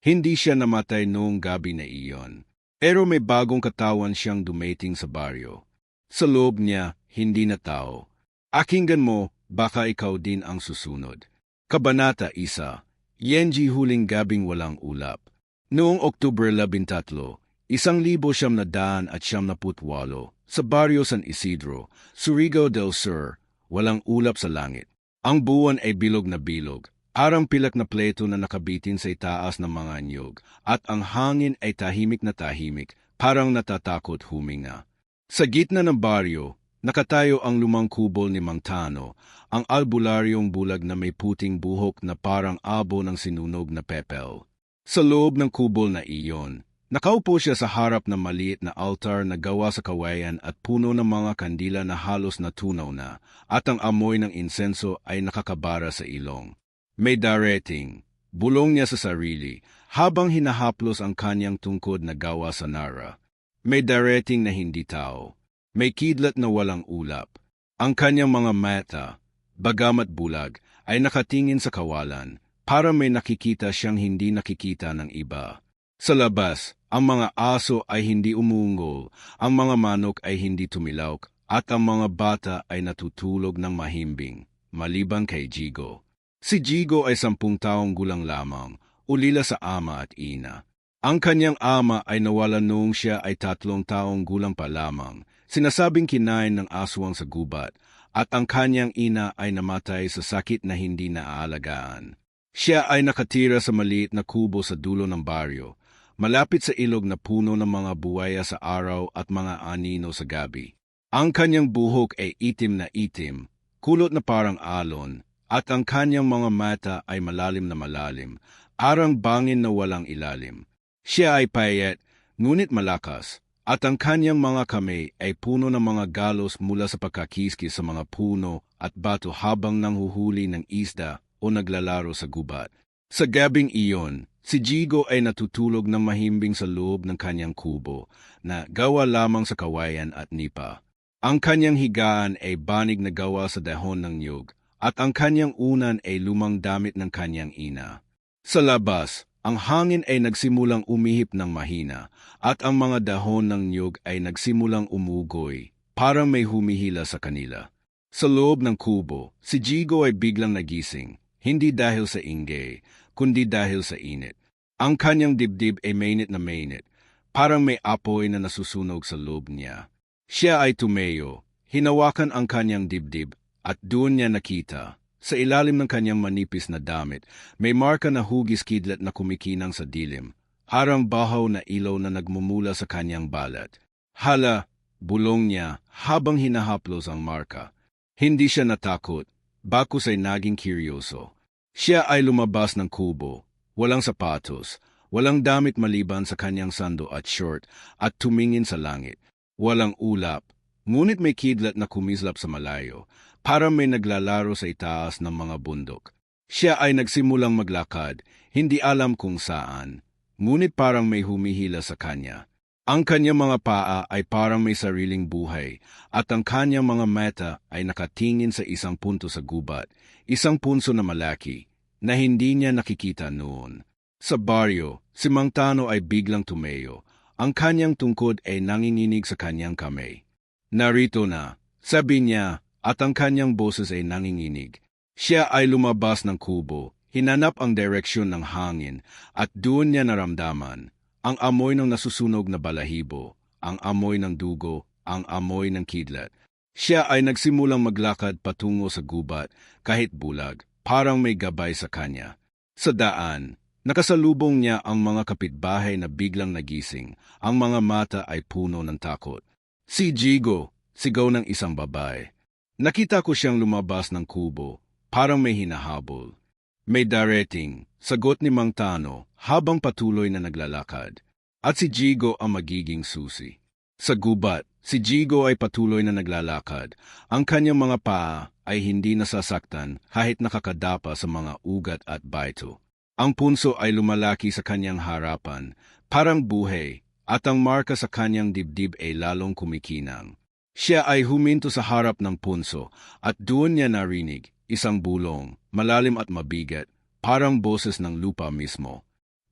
Hindi siya namatay noong gabi na iyon. Pero may bagong katawan siyang dumating sa baryo. Sa loob niya, hindi na tao. Akinggan mo, baka ikaw din ang susunod. Kabanata 1, Yenji huling gabing walang ulap. Noong Oktubre 13, 1978, sa Barrio San Isidro, Surigao del Sur, walang ulap sa langit. Ang buwan ay bilog na bilog, arang pilak na pleto na nakabitin sa itaas ng mga anyog, at ang hangin ay tahimik na tahimik, parang natatakot huminga. Sa gitna ng baryo, nakatayo ang lumang kubol ni Mang Tano, ang albularyong bulag na may puting buhok na parang abo ng sinunog na pepel. Sa loob ng kubol na iyon, nakaupo siya sa harap ng maliit na altar na gawa sa kawayan at puno ng mga kandila na halos natunaw na, at ang amoy ng insenso ay nakakabara sa ilong. May darating, bulong niya sa sarili, habang hinahaplos ang kanyang tungkod na gawa sa nara. May darating na hindi tao. May kidlat na walang ulap. Ang kanyang mga mata, bagamat bulag, ay nakatingin sa kawalan, para may nakikita siyang hindi nakikita ng iba. Sa labas, ang mga aso ay hindi umuungol, ang mga manok ay hindi tumilawk, at ang mga bata ay natutulog ng mahimbing, maliban kay Jigo. Si Jigo ay 10 taong gulang lamang, ulila sa ama at ina. Ang kanyang ama ay nawalan noong siya ay 3 taong gulang pa lamang, sinasabing kinain ng aswang sa gubat, at ang kanyang ina ay namatay sa sakit na hindi naaalagaan. Siya ay nakatira sa maliit na kubo sa dulo ng baryo, malapit sa ilog na puno ng mga buwaya sa araw at mga anino sa gabi. Ang kanyang buhok ay itim na itim, kulot na parang alon, at ang kanyang mga mata ay malalim na malalim, arang bangin na walang ilalim. Siya ay payat, ngunit malakas, at ang kanyang mga kamay ay puno ng mga galos mula sa pagkakiskis sa mga puno at bato habang nanghuhuli ng isda o naglalaro sa gubat. Sa gabing iyon, si Jigo ay natutulog ng mahimbing sa loob ng kanyang kubo na gawa lamang sa kawayan at nipa. Ang kanyang higaan ay banig na gawa sa dahon ng niyog, at ang kanyang unan ay lumang damit ng kanyang ina. Sa labas, ang hangin ay nagsimulang umihip ng mahina, at ang mga dahon ng niyog ay nagsimulang umugoy, parang may humihila sa kanila. Sa loob ng kubo, si Jigo ay biglang nagising, hindi dahil sa ingay, kundi dahil sa init. Ang kanyang dibdib ay mainit na mainit, parang may apoy na nasusunog sa loob niya. Siya ay tumayo, hinawakan ang kanyang dibdib, at doon niya nakita, sa ilalim ng kanyang manipis na damit, may marka na hugis kidlat na kumikinang sa dilim, harang bahaw na ilaw na nagmumula sa kanyang balat. Hala, bulong niya habang hinahaplos ang marka. Hindi siya natakot, bakos ay naging kuryoso. Siya ay lumabas ng kubo, walang sapatos, walang damit maliban sa kanyang sando at short, at tumingin sa langit. Walang ulap, ngunit may kidlat na kumislap sa malayo, para may naglalaro sa itaas ng mga bundok. Siya ay nagsimulang maglakad, hindi alam kung saan, ngunit parang may humihila sa kanya. Ang kanyang mga paa ay parang may sariling buhay, at ang kanyang mga mata ay nakatingin sa isang punto sa gubat, isang punso na malaki, na hindi niya nakikita noon. Sa baryo, si Mang Tano ay biglang tumayo, ang kanyang tungkod ay nanginginig sa kanyang kamay. Narito na, sabi niya, at ang kanyang boses ay nanginginig. Siya ay lumabas ng kubo, hinanap ang direksyon ng hangin, at doon niya naramdaman ang amoy ng nasusunog na balahibo, ang amoy ng dugo, ang amoy ng kidlat. Siya ay nagsimulang maglakad patungo sa gubat, kahit bulag, parang may gabay sa kanya. Sa daan, nakasalubong niya ang mga kapitbahay na biglang nagising, ang mga mata ay puno ng takot. Si Jigo, sigaw ng isang babae. Nakita ko siyang lumabas ng kubo, parang may hinahabol. May darating, sagot ni Mang Tano habang patuloy na naglalakad. At si Jigo ang magiging susi. Sa gubat, si Jigo ay patuloy na naglalakad. Ang kanyang mga paa ay hindi nasasaktan kahit nakakadapa sa mga ugat at baito. Ang punso ay lumalaki sa kanyang harapan, parang buhay, at ang marka sa kanyang dibdib ay lalong kumikinang. Siya ay huminto sa harap ng punso, at doon niya narinig isang bulong, malalim at mabigat, parang boses ng lupa mismo.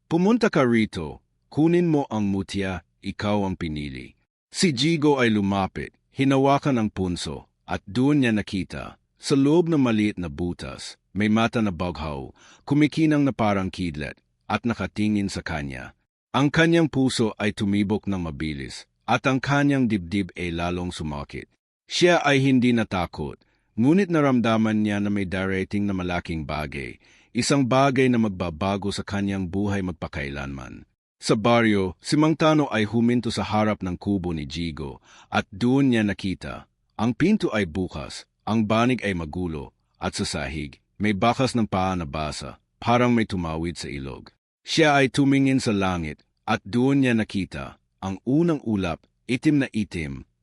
Pumunta ka rito, kunin mo ang mutya, ikaw ang pinili. Si Jigo ay lumapit, hinawakan ang punso, at doon niya nakita, sa loob ng maliit na butas, may mata na baghaw, kumikinang na parang kidlat, at nakatingin sa kanya. Ang kanyang puso ay tumibok ng mabilis, at ang kanyang dibdib ay lalong sumakit. Siya ay hindi natakot, ngunit naramdaman niya na may darating na malaking bagay, isang bagay na magbabago sa kanyang buhay magpakailanman. Sa baryo, si Mang Tano ay huminto sa harap ng kubo ni Jigo, at doon niya nakita. Ang pinto ay bukas, ang banig ay magulo, at sa sahig, may bakas ng paa na basa, parang may tumawid sa ilog. Siya ay tumingin sa langit, at doon niya nakita, ang unang ulap, itim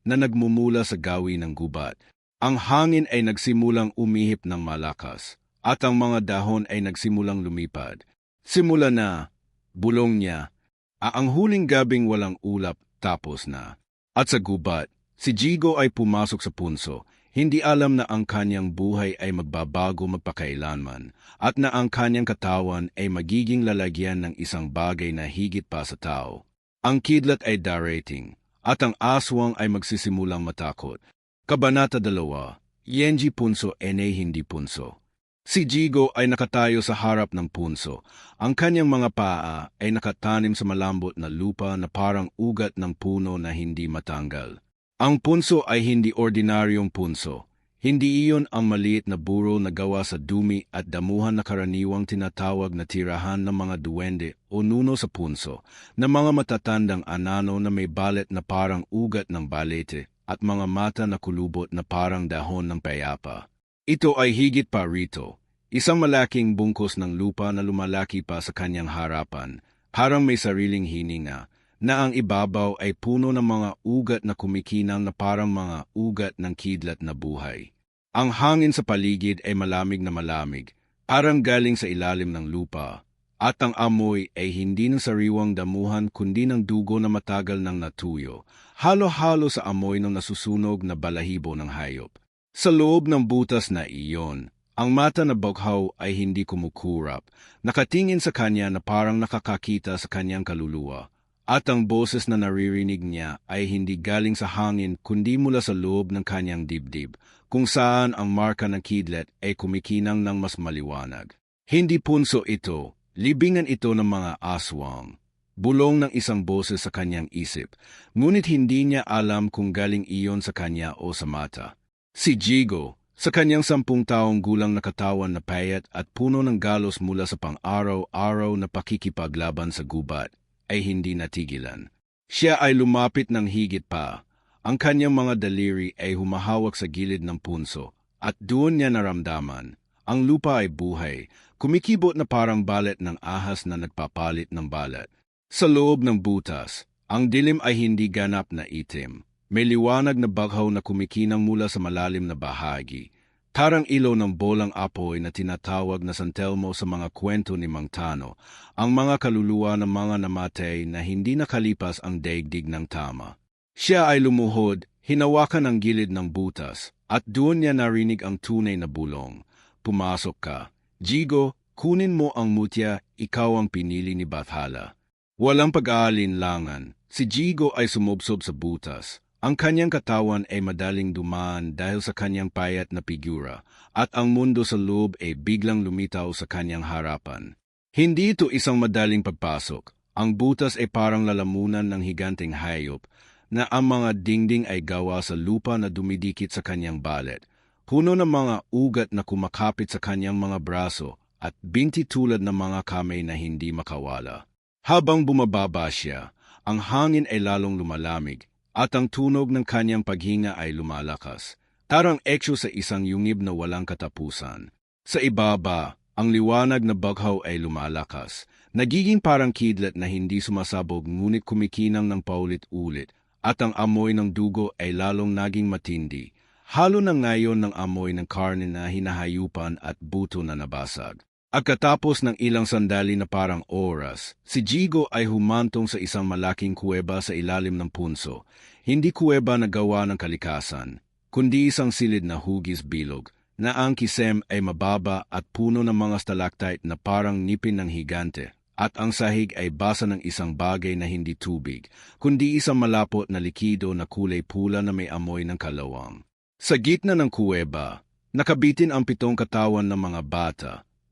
na nagmumula sa gawi ng gubat. Ang hangin ay nagsimulang umihip ng malakas, at ang mga dahon ay nagsimulang lumipad. Simula na, bulong niya, ang huling gabing walang ulap tapos na. At sa gubat, si Jigo ay pumasok sa punso, hindi alam na ang kanyang buhay ay magbabago magpakailanman, at na ang kanyang katawan ay magiging lalagyan ng isang bagay na higit pa sa tao. Ang kidlat ay darating, at ang aswang ay magsisimulang matakot. Kabanata 2, Yenji Punso Ene Hindi Punso. Si Jigo ay nakatayo sa harap ng punso. Ang kanyang mga paa ay nakatanim sa malambot na lupa na parang ugat ng puno na hindi matanggal. Ang punso ay hindi ordinaryong punso. Hindi iyon ang maliit na buro na gawa sa dumi at damuhan na karaniwang tinatawag na tirahan ng mga duwende o nuno sa punso, na mga matatandang anano na may balet na parang ugat ng balete at mga mata na kulubot na parang dahon ng payapa. Ito ay higit pa rito, isang malaking bungkos ng lupa na lumalaki pa sa kanyang harapan, parang may sariling hininga, na ang ibabaw ay puno ng mga ugat na kumikinang na parang mga ugat ng kidlat na buhay. Ang hangin sa paligid ay malamig na malamig, parang galing sa ilalim ng lupa, at ang amoy ay hindi ng sariwang damuhan kundi ng dugo na matagal nang natuyo, halo-halo sa amoy ng nasusunog na balahibo ng hayop. Sa loob ng butas na iyon, ang mata na baghaw ay hindi kumukurap, nakatingin sa kanya na parang nakakakita sa kanyang kaluluwa. At ang boses na naririnig niya ay hindi galing sa hangin kundi mula sa loob ng kanyang dibdib, kung saan ang marka ng kidlat ay kumikinang ng mas maliwanag. Hindi punso ito, libingan ito ng mga aswang. Bulong ng isang boses sa kanyang isip, ngunit hindi niya alam kung galing iyon sa kanya o sa mata. Si Jigo, sa kanyang 10 taong gulang na katawan na payat at puno ng galos mula sa pang-araw-araw na pakikipaglaban sa gubat, ay hindi natigilan. Siya ay lumapit ng higit pa. Ang kanyang mga daliri ay humahawak sa gilid ng punso, at doon niya naramdaman. Ang lupa ay buhay, kumikibot na parang balat ng ahas na nagpapalit ng balat. Sa loob ng butas, ang dilim ay hindi ganap na itim. May liwanag na baghaw na kumikinang mula sa malalim na bahagi. Tarang ilaw ng bolang apoy na tinatawag na San Telmo sa mga kwento ni Mang Tano, ang mga kaluluwa ng mga namatay na hindi nakalipas ang daigdig ng tama. Siya ay lumuhod, hinawakan ang gilid ng butas, at doon niya narinig ang tunay na bulong. Pumasok ka. Jigo, kunin mo ang mutya, ikaw ang pinili ni Bathala. Walang pag-aalinlangan, si Jigo ay sumubsob sa butas. Ang kanyang katawan ay madaling dumaan dahil sa kanyang payat na figura, at ang mundo sa loob ay biglang lumitaw sa kanyang harapan. Hindi ito isang madaling pagpasok. Ang butas ay parang lalamunan ng higanteng hayop, na ang mga dingding ay gawa sa lupa na dumidikit sa kanyang balet, puno ng mga ugat na kumakapit sa kanyang mga braso, at binti tulad ng mga kamay na hindi makawala. Habang bumababa siya, ang hangin ay lalong lumalamig, at ang tunog ng kanyang paghinga ay lumalakas, tarang eksyo sa isang yungib na walang katapusan. Sa ibaba, ang liwanag na baghaw ay lumalakas, nagiging parang kidlat na hindi sumasabog ngunit kumikinang ng paulit-ulit, at ang amoy ng dugo ay lalong naging matindi, halo na ngayon ng amoy ng karne na hinahayupan at buto na nabasag. At katapos ng ilang sandali na parang oras, si Jigo ay humantong sa isang malaking kuweba sa ilalim ng punso. Hindi kuweba na gawa ng kalikasan, kundi isang silid na hugis bilog, na ang kisem ay mababa at puno ng mga stalactite na parang ngipin ng higante, at ang sahig ay basa ng isang bagay na hindi tubig, kundi isang malapot na likido na kulay pula na may amoy ng kalawang. Sa gitna ng kuweba, nakabitin ang 7 katawan ng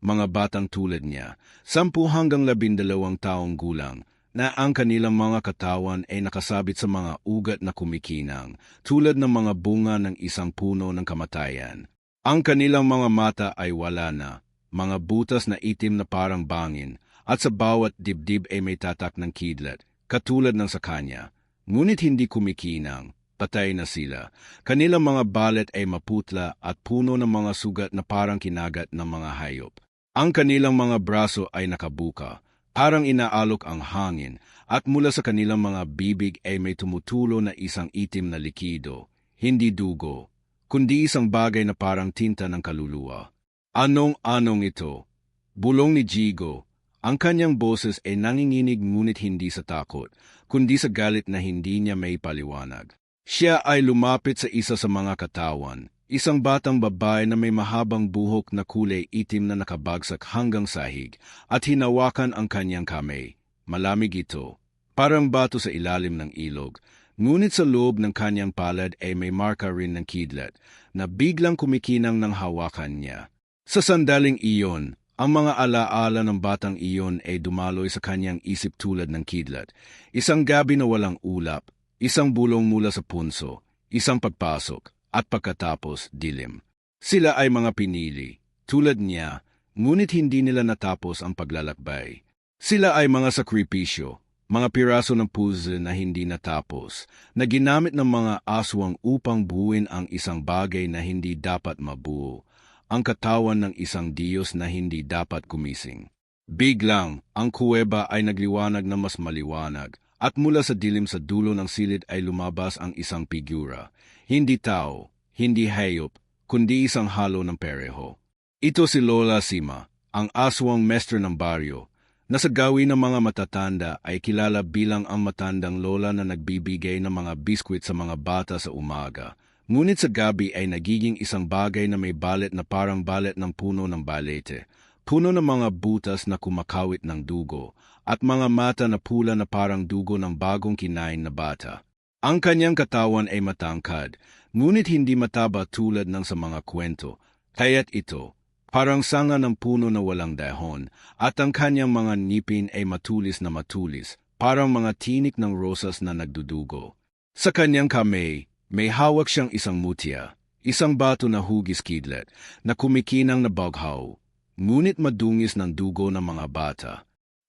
mga batang tulad niya, 10 hanggang 12 taong gulang, na ang kanilang mga katawan ay nakasabit sa mga ugat na kumikinang, tulad ng mga bunga ng isang puno ng kamatayan. Ang kanilang mga mata ay wala na, mga butas na itim na parang bangin, at sa bawat dibdib ay may tatak ng kidlat, katulad ng sa kanya. Ngunit hindi kumikinang, patay na sila. Kanilang mga balat ay maputla at puno ng mga sugat na parang kinagat ng mga hayop. Ang kanilang mga braso ay nakabuka, parang inaalok ang hangin, at mula sa kanilang mga bibig ay may tumutulo na isang itim na likido, hindi dugo, kundi isang bagay na parang tinta ng kaluluwa. Anong ito? Bulong ni Jigo. Ang kanyang boses ay nanginginig ngunit hindi sa takot, kundi sa galit na hindi niya may paliwanag. Siya ay lumapit sa isa sa mga katawan, isang batang babae na may mahabang buhok na kulay itim na nakabagsak hanggang sahig, at hinawakan ang kanyang kamay. Malamig ito, parang bato sa ilalim ng ilog, ngunit sa loob ng kanyang palad ay may marka rin ng kidlat, na biglang kumikinang ng hawakan niya. Sa sandaling iyon, ang mga alaala ng batang iyon ay dumaloy sa kanyang isip tulad ng kidlat, isang gabi na walang ulap, isang bulong mula sa punso, isang pagpasok, at pagkatapos dilim. Sila ay mga pinili, tulad niya, ngunit hindi nila natapos ang paglalakbay. Sila ay mga sakripisyo, mga piraso ng puzzle na hindi natapos, na ginamit ng mga aswang upang buuin ang isang bagay na hindi dapat mabuo, ang katawan ng isang Diyos na hindi dapat gumising. Biglang, ang kuweba ay nagliwanag na mas maliwanag, at mula sa dilim sa dulo ng silid ay lumabas ang isang figura. Hindi tao, hindi hayop, kundi isang halo ng pareho. Ito si Lola Sima, ang aswang mester ng baryo, na sa gawin ng mga matatanda ay kilala bilang ang matandang lola na nagbibigay ng mga biskwit sa mga bata sa umaga. Ngunit sa gabi ay nagiging isang bagay na may balet na parang balet ng puno ng balete, puno ng mga butas na kumakawit ng dugo, at mga mata na pula na parang dugo ng bagong kinain na bata. Ang kanyang katawan ay matangkad, ngunit hindi mataba tulad ng sa mga kwento, kaya't ito, parang sanga ng puno na walang dahon, at ang kanyang mga ngipin ay matulis na matulis, parang mga tinik ng rosas na nagdudugo. Sa kanyang kamay, may hawak siyang isang mutya, isang bato na hugis kidlat, na kumikinang na baghaw, ngunit madungis ng dugo ng mga bata.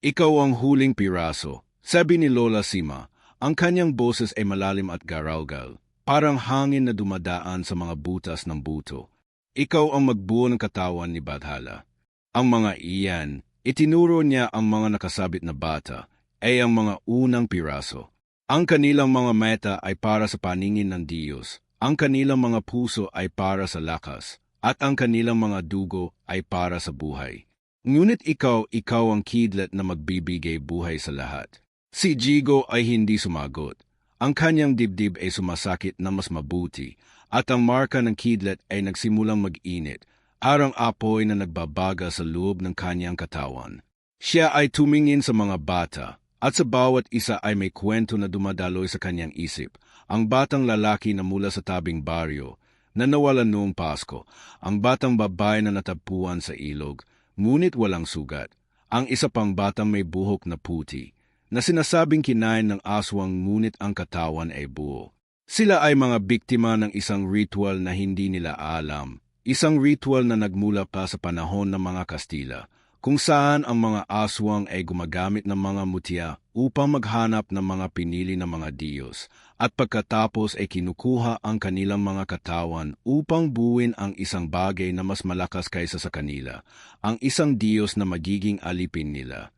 Ikaw ang huling piraso, sabi ni Lola Sima. Ang kanyang boses ay malalim at garaugal, parang hangin na dumadaan sa mga butas ng buto. Ikaw ang magbuo ng katawan ni Badhala. Ang mga iyan, itinuro niya ang mga nakasabit na bata, ay ang mga unang piraso. Ang kanilang mga meta ay para sa paningin ng Diyos, ang kanilang mga puso ay para sa lakas, at ang kanilang mga dugo ay para sa buhay. Ngunit ikaw ang kidlat na magbibigay buhay sa lahat. Si Jigo ay hindi sumagot. Ang kanyang dibdib ay sumasakit na mas mabuti, at ang marka ng kidlat ay nagsimulang mag-init, parang apoy na nagbabaga sa loob ng kanyang katawan. Siya ay tumingin sa mga bata, at sa bawat isa ay may kwento na dumadaloy sa kanyang isip. Ang batang lalaki na mula sa tabing baryo, na nawalan noong Pasko, ang batang babae na natagpuan sa ilog, ngunit walang sugat, ang isa pang batang may buhok na puti, na sinasabing kinain ng aswang ngunit ang katawan ay buo. Sila ay mga biktima ng isang ritual na hindi nila alam, isang ritual na nagmula pa sa panahon ng mga Kastila, kung saan ang mga aswang ay gumagamit ng mga mutya upang maghanap ng mga pinili na mga Diyos, at pagkatapos ay kinukuha ang kanilang mga katawan upang buuin ang isang bagay na mas malakas kaysa sa kanila, ang isang Diyos na magiging alipin nila.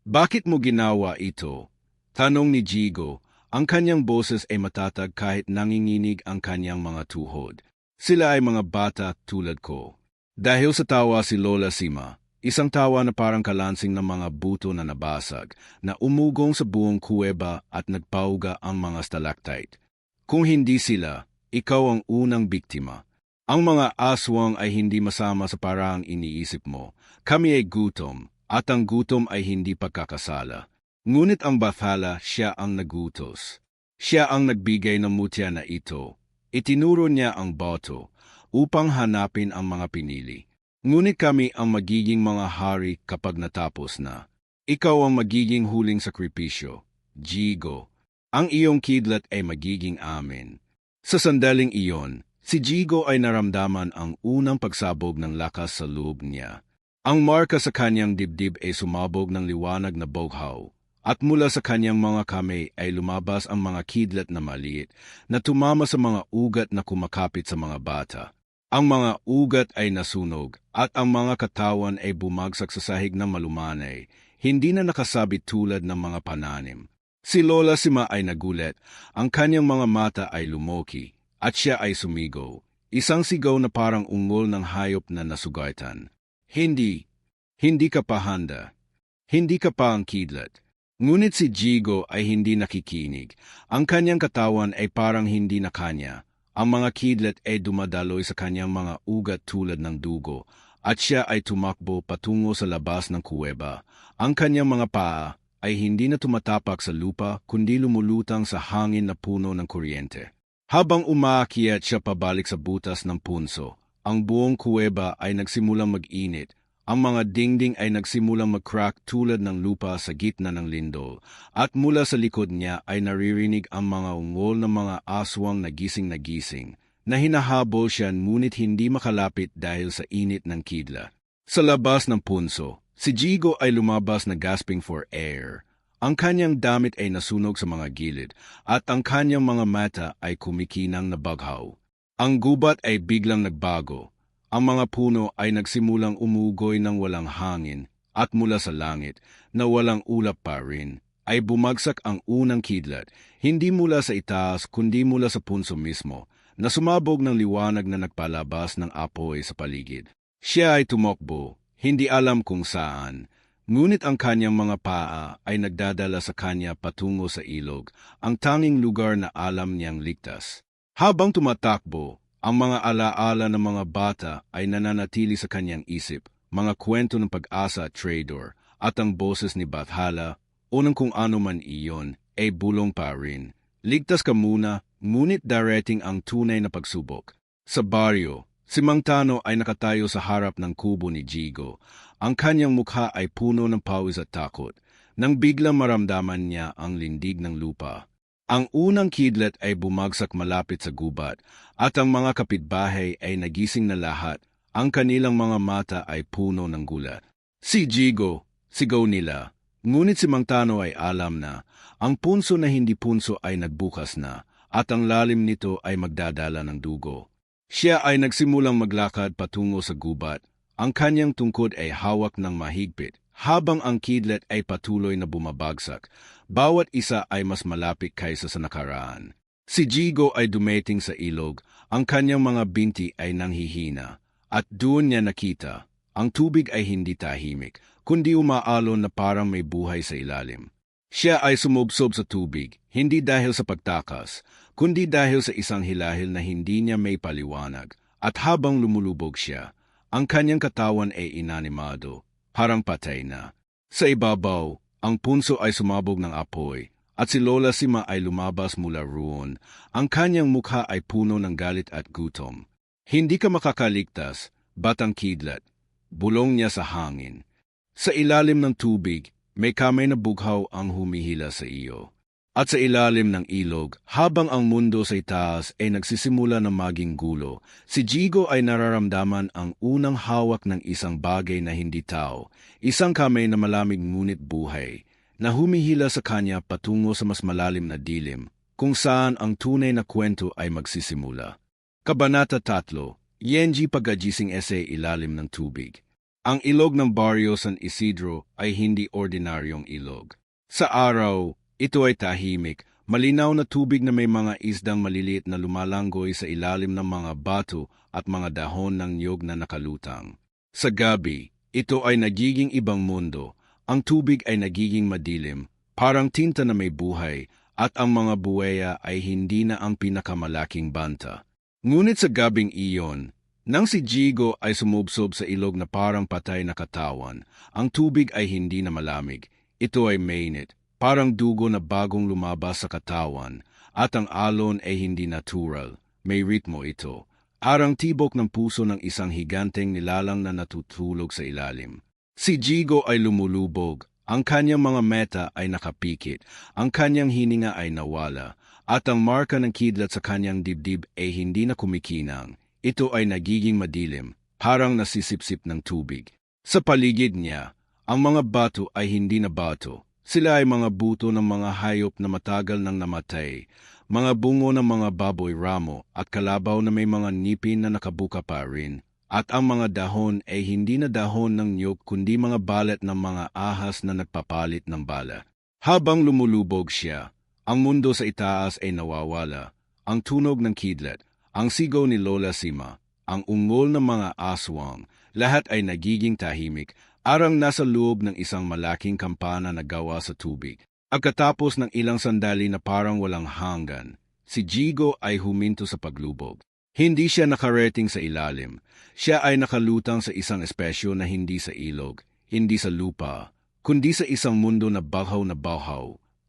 Bakit mo ginawa ito? Tanong ni Jigo. Ang kanyang boses ay matatag kahit nanginginig ang kanyang mga tuhod. Sila ay mga bata tulad ko. Dahil sa tawa si Lola Sima, isang tawa na parang kalansing ng mga buto na nabasag, na umugong sa buong kuweba at nagpauga ang mga stalactite. Kung hindi sila, ikaw ang unang biktima. Ang mga aswang ay hindi masama sa paraang iniisip mo. Kami ay gutom, at ang gutom ay hindi pagkakasala. Ngunit ang bathala, siya ang nagutos. Siya ang nagbigay ng mutya na ito. Itinuro niya ang boto upang hanapin ang mga pinili. Ngunit kami ang magiging mga hari kapag natapos na. Ikaw ang magiging huling sakripisyo, Jigo. Ang iyong kidlat ay magiging amin. Sa sandaling iyon, si Jigo ay naramdaman ang unang pagsabog ng lakas sa loob niya. Ang marka sa kanyang dibdib ay sumabog ng liwanag na bughaw, at mula sa kanyang mga kamay ay lumabas ang mga kidlat na maliit na tumama sa mga ugat na kumakapit sa mga bata. Ang mga ugat ay nasunog at ang mga katawan ay bumagsak sa sahig ng malumanay, hindi na nakasabit tulad ng mga pananim. Si Lola Sima ay nagulat, ang kanyang mga mata ay lumoki, at siya ay sumigaw, isang sigaw na parang ungol ng hayop na nasugatan. Hindi ka pa handa. Hindi ka pa ang kidlat. Ngunit si Jigo ay hindi nakikinig. Ang kanyang katawan ay parang hindi na kanya. Ang mga kidlat ay dumadaloy sa kanyang mga ugat tulad ng dugo, at siya ay tumakbo patungo sa labas ng kuweba. Ang kanyang mga paa ay hindi na tumatapak sa lupa kundi lumulutang sa hangin na puno ng kuryente. Habang umaakyat siya pabalik sa butas ng punso, ang buong kuweba ay nagsimulang mag-init. Ang mga dingding ay nagsimulang mag-crack tulad ng lupa sa gitna ng lindol, at mula sa likod niya ay naririnig ang mga ungol ng mga aswang na gising, na hinahabol siya ngunit hindi makalapit dahil sa init ng kidlat. Sa labas ng punso, si Jigo ay lumabas na gasping for air. Ang kanyang damit ay nasunog sa mga gilid, at ang kanyang mga mata ay kumikinang na baghaw. Ang gubat ay biglang nagbago. Ang mga puno ay nagsimulang umugoy ng walang hangin, at mula sa langit, na walang ulap pa rin, ay bumagsak ang unang kidlat, hindi mula sa itaas kundi mula sa punso mismo, na sumabog ng liwanag na nagpalabas ng apoy sa paligid. Siya ay tumakbo, hindi alam kung saan, ngunit ang kanyang mga paa ay nagdadala sa kanya patungo sa ilog, ang tanging lugar na alam niyang ligtas. Habang tumatakbo, ang mga alaala ng mga bata ay nananatili sa kanyang isip, mga kwento ng pag-asa at trader, at ang boses ni Bathala, o ng kung ano man iyon, ay bulong pa rin. Ligtas ka muna, ngunit darating ang tunay na pagsubok. Sa baryo, si Mang Tano ay nakatayo sa harap ng kubo ni Jigo. Ang kanyang mukha ay puno ng pawis at takot, nang biglang maramdaman niya ang lindig ng lupa. Ang unang kidlat ay bumagsak malapit sa gubat, at ang mga kapitbahay ay nagising na lahat. Ang kanilang mga mata ay puno ng gulat. Si Jigo, sigaw nila, ngunit si Mang Tano ay alam na, ang punso na hindi punso ay nagbukas na, at ang lalim nito ay magdadala ng dugo. Siya ay nagsimulang maglakad patungo sa gubat. Ang kanyang tungkod ay hawak ng mahigpit, habang ang kidlat ay patuloy na bumabagsak. Bawat isa ay mas malapit kaysa sa nakaraan. Si Jigo ay dumating sa ilog, ang kanyang mga binti ay nanghihina, at doon niya nakita, ang tubig ay hindi tahimik, kundi umaalon na parang may buhay sa ilalim. Siya ay sumubsob sa tubig, hindi dahil sa pagtakas, kundi dahil sa isang hilahil na hindi niya may paliwanag, at habang lumulubog siya, ang kanyang katawan ay inanimado, parang patay na. Sa ibabaw, ang punso ay sumabog ng apoy, at si Lola Sima ay lumabas mula roon. Ang kanyang mukha ay puno ng galit at gutom. Hindi ka makakaligtas, batang kidlat, bulong niya sa hangin. Sa ilalim ng tubig, may kamay na bughaw ang humihila sa iyo. At sa ilalim ng ilog, habang ang mundo sa itaas ay nagsisimula na maging gulo, si Jigo ay nararamdaman ang unang hawak ng isang bagay na hindi tao, isang kamay na malamig ngunit buhay, na humihila sa kanya patungo sa mas malalim na dilim, kung saan ang tunay na kwento ay magsisimula. Kabanata 3, Yenji Pagkagising Essay Ilalim ng Tubig. Ang ilog ng Barrio San Isidro ay hindi ordinaryong ilog. Sa araw, ito ay tahimik, malinaw na tubig na may mga isdang maliliit na lumalanggoy sa ilalim ng mga bato at mga dahon ng niyog na nakalutang. Sa gabi, ito ay nagiging ibang mundo. Ang tubig ay nagiging madilim, parang tinta na may buhay, at ang mga buweya ay hindi na ang pinakamalaking banta. Ngunit sa gabing iyon, Nang si Jigo ay sumubsob sa ilog na parang patay na katawan, ang tubig ay hindi na malamig. Ito ay mainit, parang dugo na bagong lumabas sa katawan, at ang alon ay hindi natural. May ritmo ito. Arang tibok ng puso ng isang higanteng nilalang na natutulog sa ilalim. Si Jigo ay lumulubog. Ang kanyang mga meta ay nakapikit. Ang kanyang hininga ay nawala. At ang marka ng kidlat sa kanyang dibdib ay hindi na kumikinang. Ito ay nagiging madilim, parang nasisipsip ng tubig. Sa paligid niya, ang mga bato ay hindi na bato. Sila ay mga buto ng mga hayop na matagal nang namatay, mga bungo ng mga baboy ramo at kalabaw na may mga ngipin na nakabuka pa rin. At ang mga dahon ay hindi na dahon ng niyog kundi mga balat ng mga ahas na nagpapalit ng bala. Habang lumulubog siya, ang mundo sa itaas ay nawawala. Ang tunog ng kidlat, ang sigaw ni Lola Sima, ang ungol ng mga aswang, lahat ay nagiging tahimik, arang nasa loob ng isang malaking kampana na gawa sa tubig. Pagkatapos ng ilang sandali na parang walang hanggan, si Jigo ay huminto sa paglubog. Hindi siya nakarating sa ilalim. Siya ay nakalutang sa isang espesyo na hindi sa ilog, hindi sa lupa, kundi sa isang mundo na bahaw,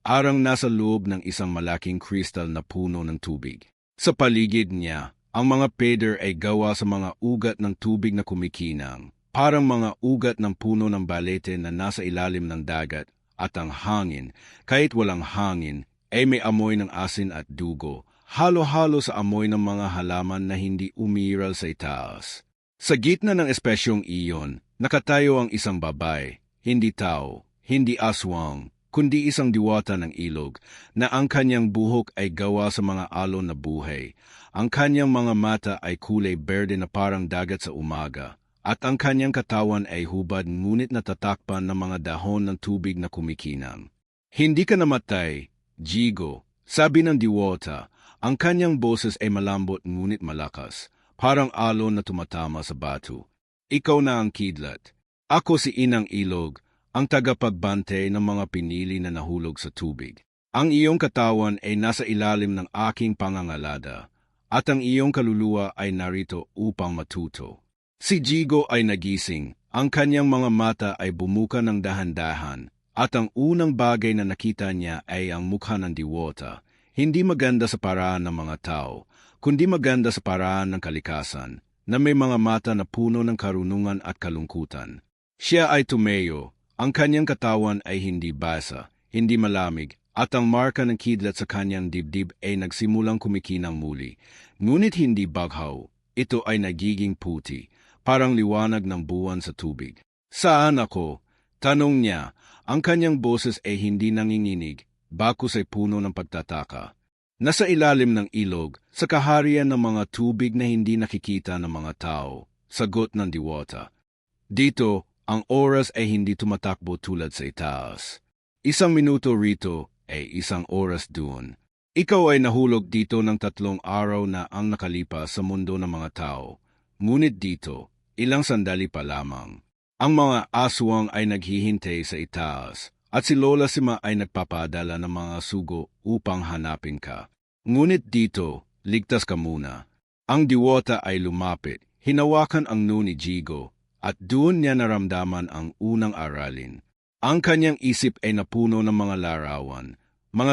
arang nasa loob ng isang malaking kristal na puno ng tubig. Sa paligid niya, ang mga pader ay gawa sa mga ugat ng tubig na kumikinang, parang mga ugat ng puno ng balete na nasa ilalim ng dagat, at ang hangin, kahit walang hangin, ay may amoy ng asin at dugo, halo-halo sa amoy ng mga halaman na hindi umiiral sa itaas. Sa gitna ng espesyong iyon, nakatayo ang isang babae, hindi tao, hindi aswang, kundi isang diwata ng ilog, na ang kanyang buhok ay gawa sa mga alon na buhay. Ang kanyang mga mata ay kulay berde na parang dagat sa umaga, at ang kanyang katawan ay hubad ngunit natatakpan ng mga dahon ng tubig na kumikinang. Hindi ka namatay, Jigo, sabi ng diwata. Ang kanyang boses ay malambot ngunit malakas, parang alon na tumatama sa bato. Ikaw na ang kidlat. Ako si Inang Ilog, ang tagapagbante ng mga pinili na nahulog sa tubig. Ang iyong katawan ay nasa ilalim ng aking pangangalada, at ang iyong kaluluwa ay narito upang matuto. Si Jigo ay nagising, ang kanyang mga mata ay bumuka ng dahan-dahan, at ang unang bagay na nakita niya ay ang mukha ng diwata, hindi maganda sa paraan ng mga tao, kundi maganda sa paraan ng kalikasan, na may mga mata na puno ng karunungan at kalungkutan. Siya ay tumayo. Ang kanyang katawan ay hindi basa, hindi malamig, at ang marka ng kidlat sa kanyang dibdib ay nagsimulang kumikinang muli. Ngunit hindi baghaw, ito ay nagiging puti, parang liwanag ng buwan sa tubig. Saan ako? Tanong niya. Ang kanyang boses ay hindi nanginginig, bakos ay puno ng pagtataka. Nasa ilalim ng ilog, sa kaharian ng mga tubig na hindi nakikita ng mga tao, sagot ng diwata. Dito, ang oras ay hindi tumatakbo tulad sa itaas. 1 minuto rito ay 1 oras doon. Ikaw ay nahulog dito ng 3 araw na ang nakalipas sa mundo ng mga tao. Ngunit dito, ilang sandali pa lamang. Ang mga aswang ay naghihintay sa itaas, at si Lola Sima ay nagpapadala ng mga sugo upang hanapin ka. Ngunit dito, ligtas ka muna. Ang diwata ay lumapit, hinawakan ang noo ni Jigo, at doon niya naramdaman ang unang aralin. Ang kanyang isip ay napuno ng mga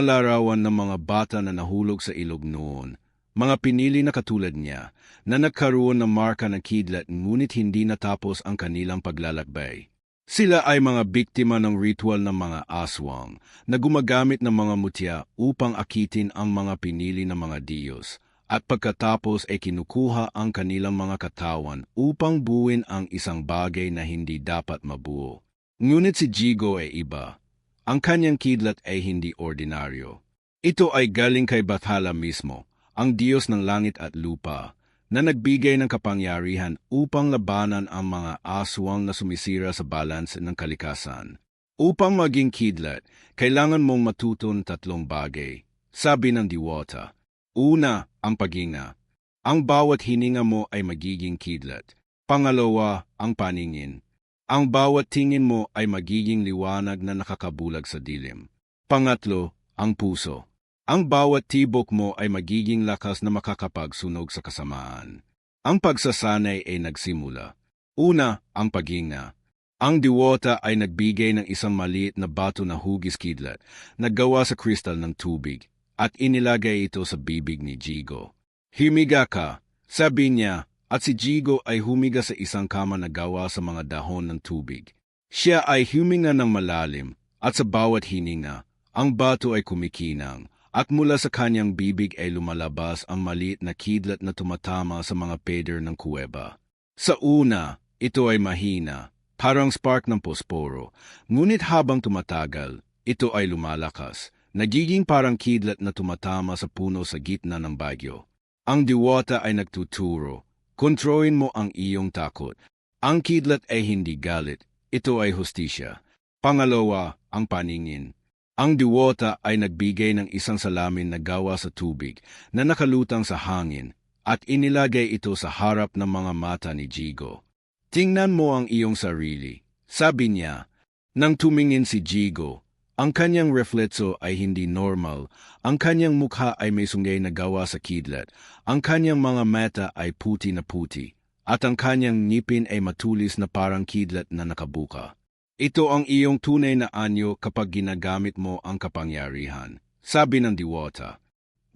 larawan ng mga bata na nahulog sa ilog noon, mga pinili na katulad niya, na nagkaroon ng marka ng kidlat ngunit hindi natapos ang kanilang paglalakbay. Sila ay mga biktima ng ritual ng mga aswang, na gumagamit ng mga mutya upang akitin ang mga pinili ng mga diyos, at pagkatapos ay kinukuha ang kanilang mga katawan upang buuin ang isang bagay na hindi dapat mabuo. Ngunit si Jigo ay iba. Ang kanyang kidlat ay hindi ordinaryo. Ito ay galing kay Bathala mismo, ang Diyos ng langit at lupa, na nagbigay ng kapangyarihan upang labanan ang mga aswang na sumisira sa balance ng kalikasan. Upang maging kidlat, kailangan mong matuto ng 3 bagay, sabi ng diwata. Una, ang paghinga. Ang bawat hininga mo ay magiging kidlat. Pangalawa, ang paningin. Ang bawat tingin mo ay magiging liwanag na nakakabulag sa dilim. Pangatlo, ang puso. Ang bawat tibok mo ay magiging lakas na makakapagsunog sa kasamaan. Ang pagsasanay ay nagsimula. Una, ang paghinga. Ang diwata ay nagbigay ng isang maliit na bato na hugis kidlat na gawa sa kristal ng tubig at inilagay ito sa bibig ni Jigo. Humiga ka, sabi niya, at si Jigo ay humiga sa isang kama na gawa sa mga dahon ng tubig. Siya ay huminga ng malalim at sa bawat hininga, ang bato ay kumikinang at mula sa kanyang bibig ay lumalabas ang maliit na kidlat na tumatama sa mga pader ng kuweba. Sa una, ito ay mahina, parang spark ng posporo, ngunit habang tumatagal, ito ay lumalakas, nagiging parang kidlat na tumatama sa puno sa gitna ng bagyo. Ang diwata ay nagtuturo, kontrolin mo ang iyong takot. Ang kidlat ay hindi galit, ito ay hustisya. Pangalawa, ang paningin. Ang diwata ay nagbigay ng isang salamin na gawa sa tubig na nakalutang sa hangin at inilagay ito sa harap ng mga mata ni Jigo. Tingnan mo ang iyong sarili, sabi niya. Nang tumingin si Jigo, ang kanyang reflekso ay hindi normal, ang kanyang mukha ay may sunggay na gawa sa kidlat, ang kanyang mga mata ay puti na puti, at ang kanyang ngipin ay matulis na parang kidlat na nakabuka. Ito ang iyong tunay na anyo kapag ginagamit mo ang kapangyarihan, sabi ng diwata.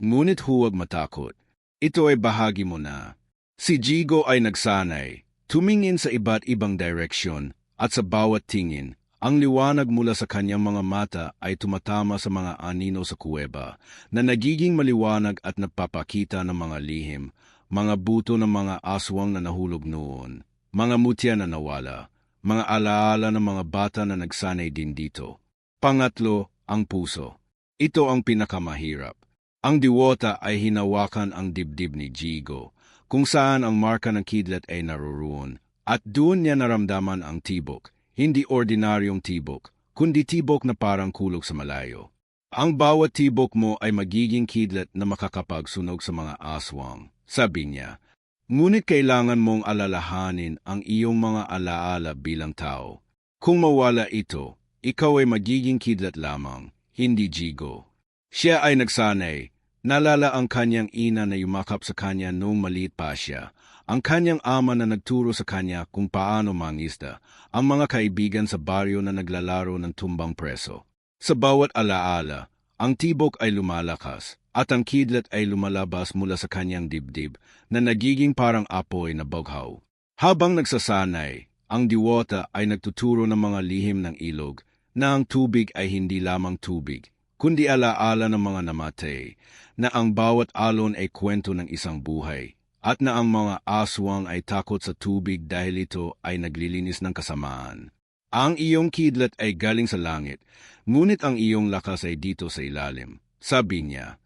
Ngunit huwag matakot. Ito ay bahagi mo na. Si Jigo ay nagsanay, tumingin sa iba't ibang direksyon, at sa bawat tingin, ang liwanag mula sa kanyang mga mata ay tumatama sa mga anino sa kuweba, na nagiging maliwanag at nagpapakita ng mga lihim, mga buto ng mga aswang na nahulog noon, mga mutya na nawala, mga alaala ng mga bata na nagsanay din dito. Pangatlo, ang puso. Ito ang pinakamahirap. Ang diwata ay hinawakan ang dibdib ni Jigo, kung saan ang marka ng kidlat ay naroon, at doon niya naramdaman ang tibok, hindi ordinaryong tibok, kundi tibok na parang kulog sa malayo. Ang bawat tibok mo ay magiging kidlat na makakapagsunog sa mga aswang, sabi niya. Ngunit kailangan mong alalahanin ang iyong mga alaala bilang tao. Kung mawala ito, ikaw ay magiging kidlat lamang, hindi Jigo. Siya ay nagsanay, nalala ang kanyang ina na yumakap sa kanya noong maliit pa siya, ang kanyang ama na nagturo sa kanya kung paano mangisda, ang mga kaibigan sa baryo na naglalaro ng tumbang preso. Sa bawat alaala, ang tibok ay lumalakas, at ang kidlat ay lumalabas mula sa kanyang dibdib na nagiging parang apoy na bughaw. Habang nagsasanay, ang diwata ay nagtuturo ng mga lihim ng ilog na ang tubig ay hindi lamang tubig, kundi alaala ng mga namatay, na ang bawat alon ay kwento ng isang buhay, at na ang mga aswang ay takot sa tubig dahil ito ay naglilinis ng kasamaan. Ang iyong kidlat ay galing sa langit, ngunit ang iyong lakas ay dito sa ilalim, sabi niya.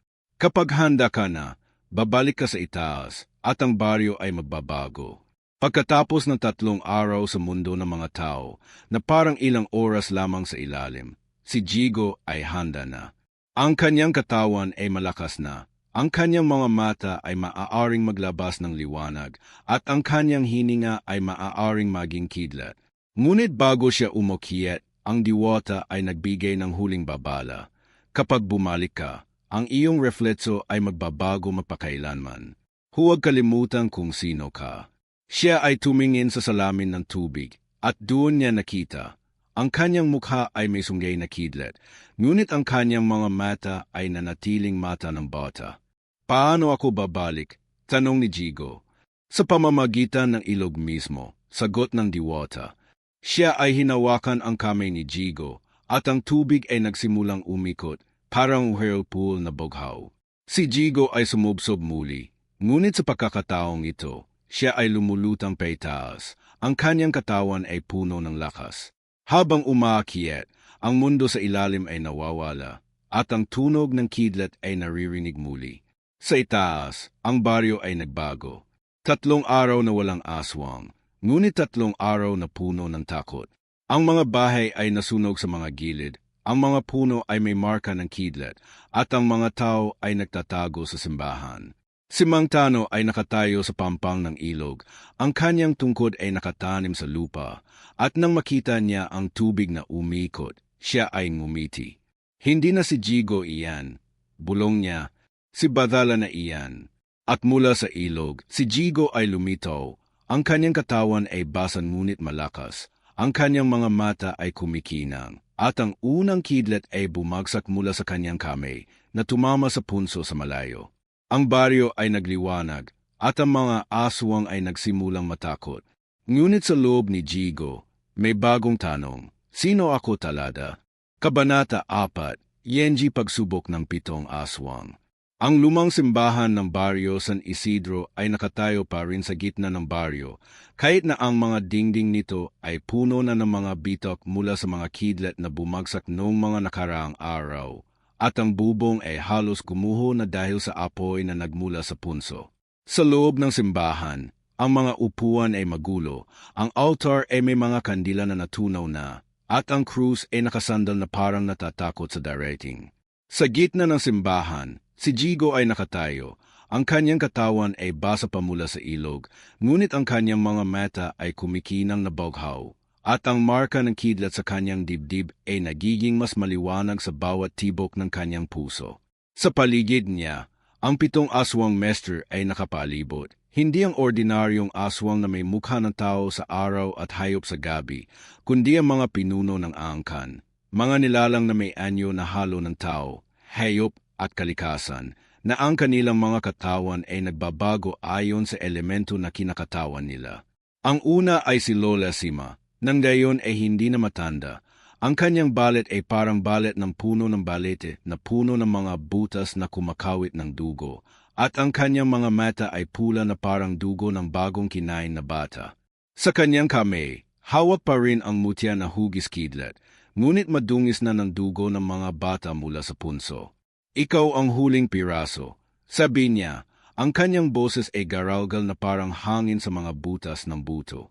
Kapag handa ka na, babalik ka sa itaas, at ang baryo ay magbabago. Pagkatapos ng 3 araw sa mundo ng mga tao, na parang ilang oras lamang sa ilalim, si Jigo ay handa na. Ang kanyang katawan ay malakas na, ang kanyang mga mata ay maaaring maglabas ng liwanag, at ang kanyang hininga ay maaaring maging kidlat. Ngunit bago siya umukyat, ang diwata ay nagbigay ng huling babala. Kapag bumalik ka, ang iyong reflekso ay magbabago mapakailanman. Huwag kalimutan kung sino ka. Siya ay tumingin sa salamin ng tubig, at doon niya nakita. Ang kanyang mukha ay may sunggay na kidlat, ngunit ang kanyang mga mata ay nanatiling mata ng bata. Paano ako babalik? Tanong ni Jigo. Sa pamamagitan ng ilog mismo, sagot ng diwata. Siya ay hinawakan ang kamay ni Jigo, at ang tubig ay nagsimulang umikot, parang whirlpool na bughaw. Si Jigo ay sumubsob muli, ngunit sa pagkakataong ito, siya ay lumulutang paitaas. Ang kanyang katawan ay puno ng lakas. Habang umaakyat, ang mundo sa ilalim ay nawawala, at ang tunog ng kidlat ay naririnig muli. Sa itaas, ang baryo ay nagbago. 3 araw na walang aswang, ngunit 3 araw na puno ng takot. Ang mga bahay ay nasunog sa mga gilid, ang mga puno ay may marka ng kidlat, at ang mga tao ay nagtatago sa simbahan. Si Mang Tano ay nakatayo sa pampang ng ilog, ang kanyang tungkod ay nakatanim sa lupa, at nang makita niya ang tubig na umikot, siya ay ngumiti. Hindi na si Jigo iyan, bulong niya, si Badala na iyan. At mula sa ilog, si Jigo ay lumitaw. Ang kanyang katawan ay basan ngunit malakas. Ang kanyang mga mata ay kumikinang. At ang unang kidlat ay bumagsak mula sa kanyang kamay na tumama sa punso sa malayo. Ang baryo ay nagliwanag at ang mga aswang ay nagsimulang matakot. Ngunit sa loob ni Jigo, may bagong tanong. Sino ako talada? Kabanata 4, Yenji Pagsubok ng 7 Aswang. Ang lumang simbahan ng baryo San Isidro ay nakatayo pa rin sa gitna ng baryo, kahit na ang mga dingding nito ay puno na ng mga bitok mula sa mga kidlat na bumagsak noong mga nakaraang araw, at ang bubong ay halos gumuho na dahil sa apoy na nagmula sa punso. Sa loob ng simbahan, ang mga upuan ay magulo, ang altar ay may mga kandila na natunaw na, at ang krus ay nakasandal na parang natatakot sa darating. Sa gitna ng simbahan, si Jigo ay nakatayo. Ang kanyang katawan ay basa pa mula sa ilog, ngunit ang kanyang mga mata ay kumikinang na bughaw, at ang marka ng kidlat sa kanyang dibdib ay nagiging mas maliwanag sa bawat tibok ng kanyang puso. Sa paligid niya, ang 7 aswang master ay nakapalibot. Hindi ang ordinaryong aswang na may mukha ng tao sa araw at hayop sa gabi, kundi ang mga pinuno ng angkan, mga nilalang na may anyo na halo ng tao, hayop at kalikasan, na ang kanilang mga katawan ay nagbabago ayon sa elemento na kinakatawan nila. Ang una ay si Lola Sima, nang gayon ay hindi na matanda. Ang kanyang balet ay parang balet ng puno ng balete na puno ng mga butas na kumakawit ng dugo, at ang kanyang mga mata ay pula na parang dugo ng bagong kinain na bata. Sa kanyang kamay, hawak pa rin ang mutya na hugis kidlat, ngunit madungis na ng dugo ng mga bata mula sa punso. Ikaw ang huling piraso, sabi niya. Ang kanyang boses ay garalgal na parang hangin sa mga butas ng buto.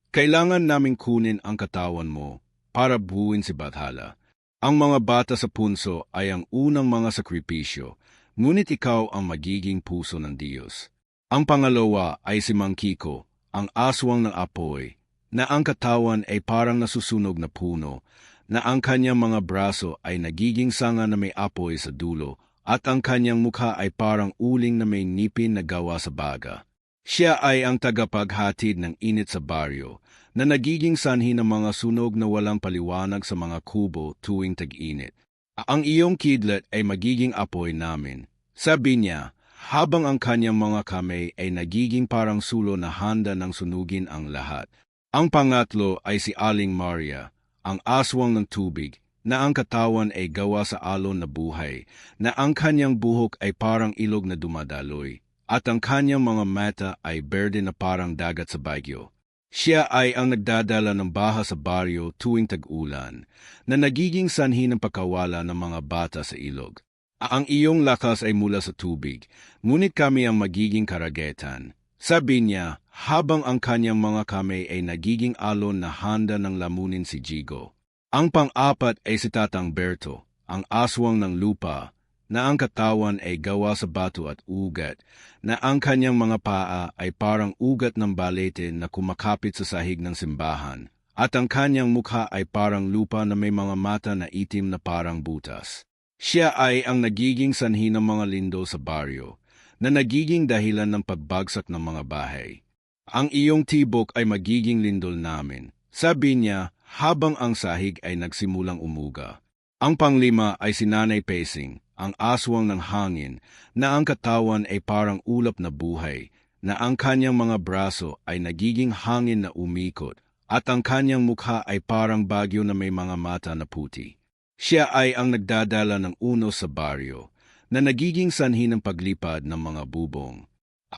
Kailangan naming kunin ang katawan mo para buuin si Bathala. Ang mga bata sa punso ay ang unang mga sakripisyo, ngunit ikaw ang magiging puso ng Diyos. Ang pangalawa ay si Mang Kiko, ang aswang ng apoy, na ang katawan ay parang nasusunog na puno, na ang kanyang mga braso ay nagiging sanga na may apoy sa dulo, at ang kanyang mukha ay parang uling na may ngipin na gawa sa baga. Siya ay ang tagapaghatid ng init sa baryo, na nagiging sanhi ng mga sunog na walang paliwanag sa mga kubo tuwing tag-init. Ang iyong kidlat ay magiging apoy namin, sabi niya, habang ang kanyang mga kamay ay nagiging parang sulo na handa ng sunugin ang lahat. Ang pangatlo ay si Aling Maria, ang aswang ng tubig, na ang katawan ay gawa sa alon na buhay, na ang kanyang buhok ay parang ilog na dumadaloy, at ang kanyang mga mata ay berde na parang dagat sa bagyo. Siya ay ang nagdadala ng baha sa baryo tuwing tag-ulan, na nagiging sanhi ng pagkawala ng mga bata sa ilog. Ang iyong lakas ay mula sa tubig, ngunit kami ang magiging karagetan, sabi niya, habang ang kanyang mga kamay ay nagiging alon na handa ng lamunin si Jigo. Ang pang-apat ay si Tatang Berto, ang aswang ng lupa, na ang katawan ay gawa sa bato at ugat, na ang kanyang mga paa ay parang ugat ng balete na kumakapit sa sahig ng simbahan, at ang kanyang mukha ay parang lupa na may mga mata na itim na parang butas. Siya ay ang nagiging sanhi ng mga lindo sa baryo, na nagiging dahilan ng pagbagsak ng mga bahay. Ang iyong tibok ay magiging lindol namin, sabi niya, habang ang sahig ay nagsimulang umuga. Ang panglima ay si Nanay Pesing, ang aswang ng hangin, na ang katawan ay parang ulap na buhay, na ang kanyang mga braso ay nagiging hangin na umikot, at ang kanyang mukha ay parang bagyo na may mga mata na puti. Siya ay ang nagdadala ng unos sa baryo, na nagiging sanhi ng paglipad ng mga bubong.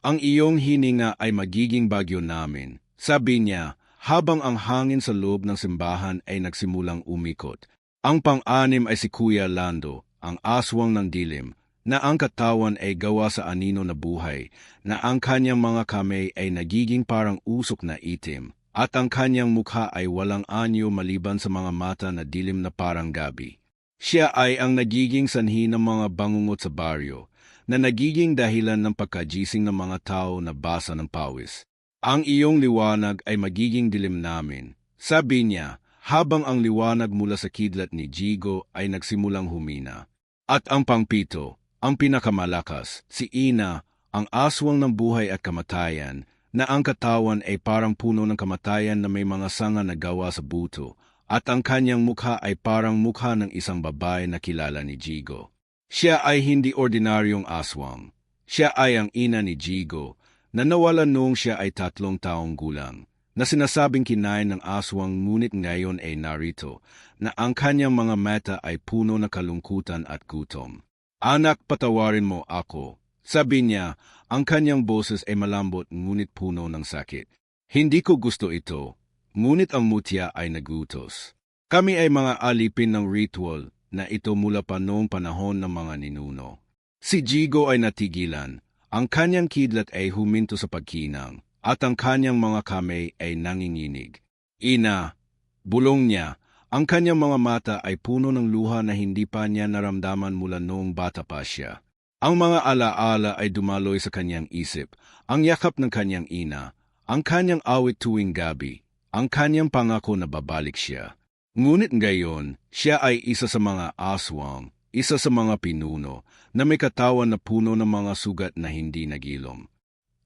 Ang iyong hininga ay magiging bagyo namin, sabi niya, habang ang hangin sa loob ng simbahan ay nagsimulang umikot. Ang pang-anim ay si Kuya Lando, ang aswang ng dilim, na ang katawan ay gawa sa anino na buhay, na ang kanyang mga kamay ay nagiging parang usok na itim, at ang kanyang mukha ay walang anyo maliban sa mga mata na dilim na parang gabi. Siya ay ang nagiging sanhi ng mga bangungot sa baryo, na nagiging dahilan ng pagkagising ng mga tao na basa ng pawis. Ang iyong liwanag ay magiging dilim namin, sabi niya, habang ang liwanag mula sa kidlat ni Jigo ay nagsimulang humina. At ang pangpito, ang pinakamalakas, si Ina, ang aswang ng buhay at kamatayan, na ang katawan ay parang puno ng kamatayan na may mga sanga na gawa sa buto, at ang kanyang mukha ay parang mukha ng isang babae na kilala ni Jigo. Siya ay hindi ordinaryong aswang. Siya ay ang ina ni Jigo, na nawalan noong siya ay 3 taong gulang, na sinasabing kinain ng aswang ngunit ngayon ay narito, na ang kanyang mga mata ay puno ng kalungkutan at gutom. Anak, patawarin mo ako. Sabi niya, ang kanyang boses ay malambot ngunit puno ng sakit. Hindi ko gusto ito, ngunit ang mutya ay nagutos. Kami ay mga alipin ng ritual na ito mula pa noong panahon ng mga ninuno. Si Jigo ay natigilan, ang kanyang kidlat ay huminto sa pagkinang, at ang kanyang mga kamay ay nanginginig. Ina, bulong niya, ang kanyang mga mata ay puno ng luha na hindi pa niya naramdaman mula noong bata pa siya. Ang mga alaala ay dumaloy sa kanyang isip, ang yakap ng kanyang ina, ang kanyang awit tuwing gabi, ang kanyang pangako na babalik siya. Ngunit ngayon, siya ay isa sa mga aswang, isa sa mga pinuno, na may katawan na puno ng mga sugat na hindi nagilom.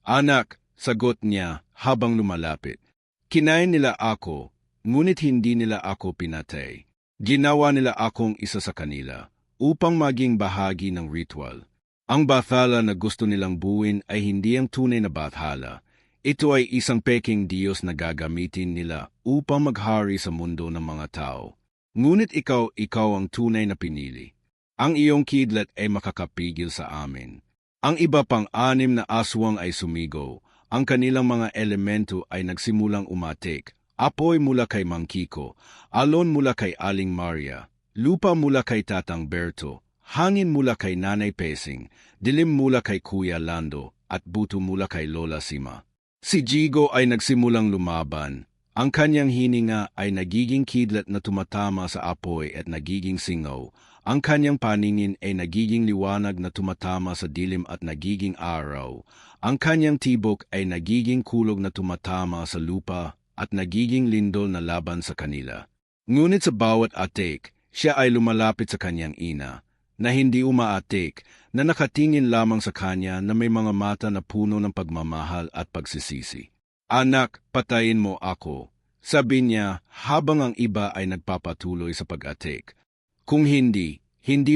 Anak, sagot niya habang lumalapit. Kinain nila ako, ngunit hindi nila ako pinatay. Ginawa nila akong isa sa kanila, upang maging bahagi ng ritual. Ang bathala na gusto nilang buuin ay hindi ang tunay na bathala. Ito ay isang peking Diyos na gagamitin nila upang maghari sa mundo ng mga tao. Ngunit ikaw ang tunay na pinili. Ang iyong kidlat ay makakapigil sa amin. Ang iba pang 6 na aswang ay sumigaw. Ang kanilang mga elemento ay nagsimulang umatik. Apoy mula kay Mang Kiko, alon mula kay Aling Maria, lupa mula kay Tatang Berto, hangin mula kay Nanay Pesing, dilim mula kay Kuya Lando, at buto mula kay Lola Sima. Si Jigo ay nagsimulang lumaban. Ang kanyang hininga ay nagiging kidlat na tumatama sa apoy at nagiging singaw. Ang kanyang paningin ay nagiging liwanag na tumatama sa dilim at nagiging araw. Ang kanyang tibok ay nagiging kulog na tumatama sa lupa at nagiging lindol na laban sa kanila. Ngunit sa bawat atik, siya ay lumalapit sa kanyang ina, na hindi umaatik, na nakatingin lamang sa kanya na may mga mata na puno ng pagmamahal at pagsisisi. Anak, patayin mo ako, sabi niya habang ang iba ay nagpapatuloy sa pag-atik. Kung hindi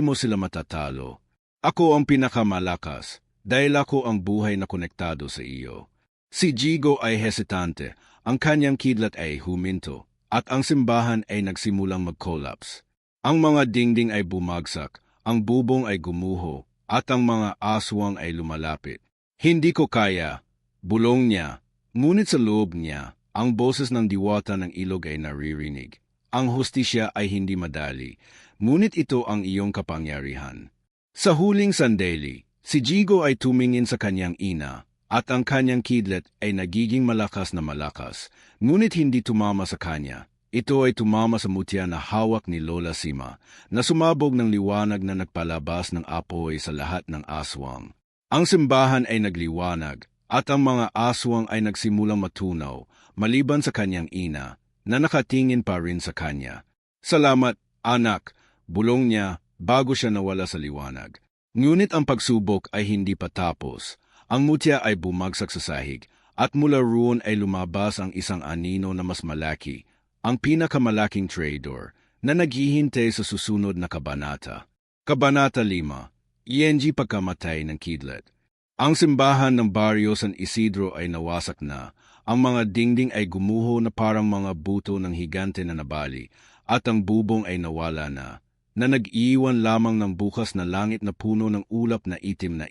mo sila matatalo. Ako ang pinakamalakas, dahil ako ang buhay na konektado sa iyo. Si Jigo ay hesitante, ang kanyang kidlat ay huminto, at ang simbahan ay nagsimulang mag-collapse. Ang mga dingding ay bumagsak, ang bubong ay gumuho, at ang mga aswang ay lumalapit. Hindi ko kaya, bulong niya, ngunit sa loob niya, ang boses ng diwata ng ilog ay naririnig. Ang hustisya ay hindi madali, ngunit ito ang iyong kapangyarihan. Sa huling sandali, si Jigo ay tumingin sa kanyang ina, at ang kanyang kidlat ay nagiging malakas na malakas, ngunit hindi tumama sa kanya. Ito ay tumama sa mutya na hawak ni Lola Sima, na sumabog ng liwanag na nagpalabas ng apoy sa lahat ng aswang. Ang simbahan ay nagliwanag, at ang mga aswang ay nagsimulang matunaw, maliban sa kanyang ina, na nakatingin pa rin sa kanya. Salamat, anak, bulong niya bago siya nawala sa liwanag. Ngunit ang pagsubok ay hindi pa tapos. Ang mutya ay bumagsak sa sahig, at mula roon ay lumabas ang isang anino na mas malaki, ang pinakamalaking traitor, na naghihintay sa susunod na kabanata. Kabanata 5, Yenji pagkamatay ng kidlat. Ang simbahan ng baryo San Isidro ay nawasak na, ang mga dingding ay gumuho na parang mga buto ng higante na nabali, at ang bubong ay nawala na nag-iwan lamang ng bukas na langit na puno ng ulap na itim,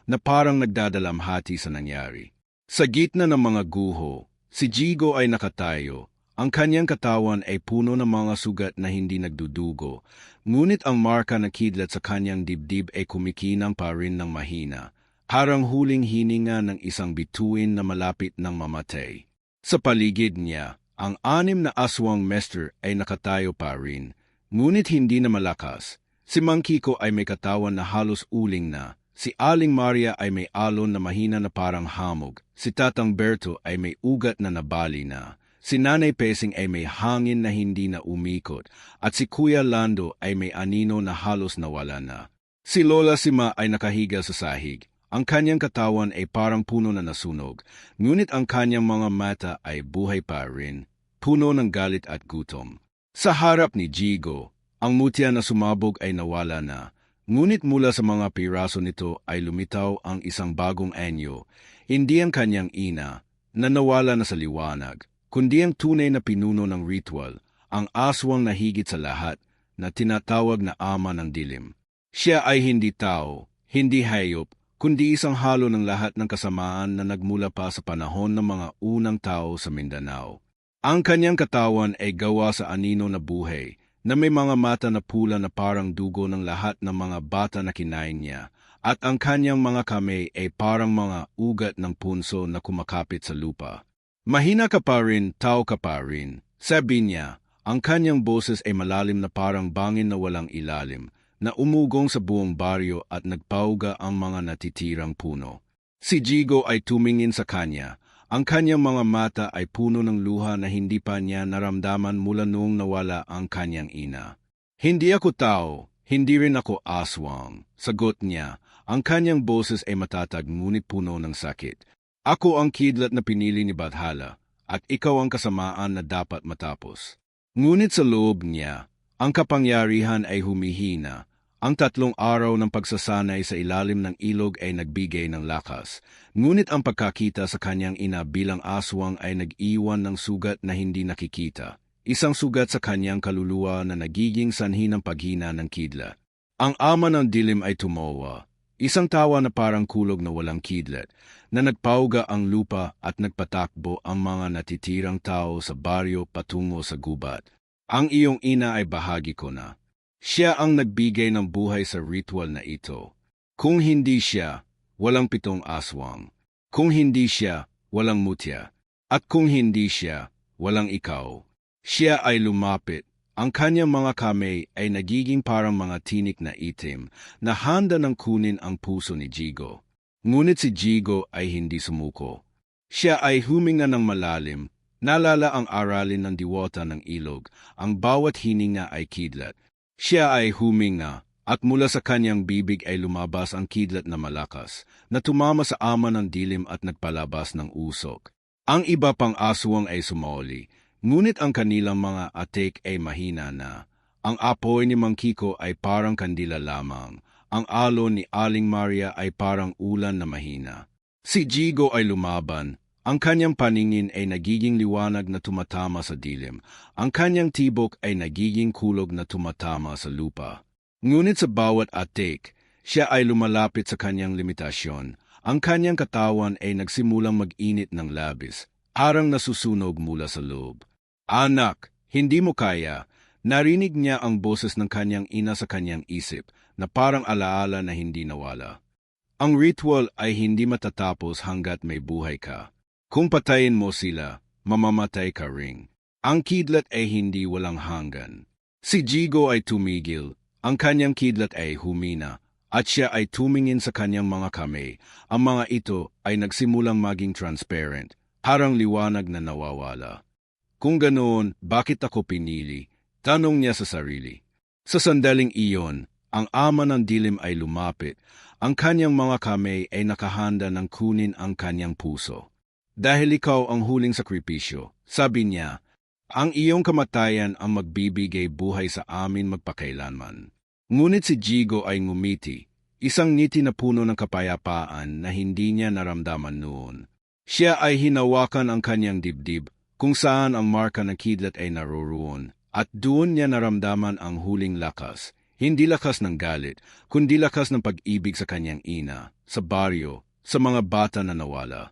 na parang nagdadalamhati sa nangyari. Sa gitna ng mga guho, si Jigo ay nakatayo. Ang kanyang katawan ay puno ng mga sugat na hindi nagdudugo, ngunit ang marka na kidlat sa kanyang dibdib ay kumikinang pa rin ng mahina, parang huling hininga ng isang bituin na malapit ng mamatay. Sa paligid niya, ang 6 na aswang master ay nakatayo pa rin, ngunit hindi na malakas. Si Mang Kiko ay may katawan na halos uling na. Si Aling Maria ay may alon na mahina na parang hamog. Si Tatang Berto ay may ugat na nabali na. Si Nanay Pesing ay may hangin na hindi na umikot. At si Kuya Lando ay may anino na halos nawala na. Si Lola Sima ay nakahiga sa sahig. Ang kanyang katawan ay parang puno na nasunog, ngunit ang kanyang mga mata ay buhay pa rin, puno ng galit at gutom. Sa harap ni Jigo, ang mutya na sumabog ay nawala na, ngunit mula sa mga piraso nito ay lumitaw ang isang bagong anyo, hindi ang kanyang ina, na nawala na sa liwanag, kundi ang tunay na pinuno ng ritual, ang aswang na higit sa lahat, na tinatawag na ama ng dilim. Siya ay hindi tao, hindi hayop, kundi isang halo ng lahat ng kasamaan na nagmula pa sa panahon ng mga unang tao sa Mindanao. Ang kanyang katawan ay gawa sa anino na buhay, na may mga mata na pula na parang dugo ng lahat ng mga bata na kinain niya, at ang kanyang mga kamay ay parang mga ugat ng punso na kumakapit sa lupa. Mahina ka pa rin, tao ka pa rin, sabi niya. Ang kanyang boses ay malalim na parang bangin na walang ilalim, na umugong sa buong baryo at nagpauga ang mga natitirang puno. Si Jigo ay tumingin sa kanya. Ang kanyang mga mata ay puno ng luha na hindi pa niya naramdaman mula noong nawala ang kanyang ina. Hindi ako tao, hindi rin ako aswang, sagot niya. Ang kanyang boses ay matatag ngunit puno ng sakit. Ako ang kidlat na pinili ni Badhala, at ikaw ang kasamaan na dapat matapos. Ngunit sa loob niya, ang kapangyarihan ay humihina. Ang 3 araw ng pagsasanay sa ilalim ng ilog ay nagbigay ng lakas, ngunit ang pagkakita sa kanyang ina bilang aswang ay nag-iwan ng sugat na hindi nakikita, isang sugat sa kanyang kaluluwa na nagiging sanhi ng paghina ng kidlat. Ang ama ng dilim ay tumawa, isang tawa na parang kulog na walang kidlat, na nagpauga ang lupa at nagpatakbo ang mga natitirang tao sa baryo patungo sa gubat. Ang iyong ina ay bahagi ko na. Siya ang nagbigay ng buhay sa ritual na ito. Kung hindi siya, walang 7 aswang. Kung hindi siya, walang mutya. At kung hindi siya, walang ikaw. Siya ay lumapit. Ang kanyang mga kamay ay nagiging parang mga tinik na itim na handa ng kunin ang puso ni Jigo. Ngunit si Jigo ay hindi sumuko. Siya ay huminga ng malalim. Naalala ang aralin ng diwata ng ilog. Ang bawat hininga ay kidlat. Siya ay huminga, at mula sa kanyang bibig ay lumabas ang kidlat na malakas, na tumama sa ama ng dilim at nagpalabas ng usok. Ang iba pang aswang ay sumoli, ngunit ang kanilang mga atik ay mahina na. Ang apoy ni Mang Kiko ay parang kandila lamang, ang alon ni Aling Maria ay parang ulan na mahina. Si Jigo ay lumaban. Ang kanyang paningin ay nagiging liwanag na tumatama sa dilim. Ang kanyang tibok ay nagiging kulog na tumatama sa lupa. Ngunit sa bawat atik, siya ay lumalapit sa kanyang limitasyon. Ang kanyang katawan ay nagsimulang mag-init ng labis, parang nasusunog mula sa loob. Anak, hindi mo kaya. Narinig niya ang boses ng kanyang ina sa kanyang isip, na parang alaala na hindi nawala. Ang ritual ay hindi matatapos hanggat may buhay ka. Kung patayin mo sila, mamamatay ka ring. Ang kidlat ay hindi walang hanggan. Si Jigo ay tumigil, ang kanyang kidlat ay humina, at siya ay tumingin sa kanyang mga kamay. Ang mga ito ay nagsimulang maging transparent, parang liwanag na nawawala. Kung ganoon, bakit ako pinili? Tanong niya sa sarili. Sa sandaling iyon, ang ama ng dilim ay lumapit. Ang kanyang mga kamay ay nakahanda ng kunin ang kanyang puso. Dahil ikaw ang huling sakripisyo, sabi niya, ang iyong kamatayan ang magbibigay buhay sa amin magpakailanman. Ngunit si Jigo ay ngumiti, isang ngiti na puno ng kapayapaan na hindi niya naramdaman noon. Siya ay hinawakan ang kanyang dibdib, kung saan ang marka ng kidlat ay naroroon, at doon niya naramdaman ang huling lakas, hindi lakas ng galit, kundi lakas ng pag-ibig sa kanyang ina, sa baryo, sa mga bata na nawala.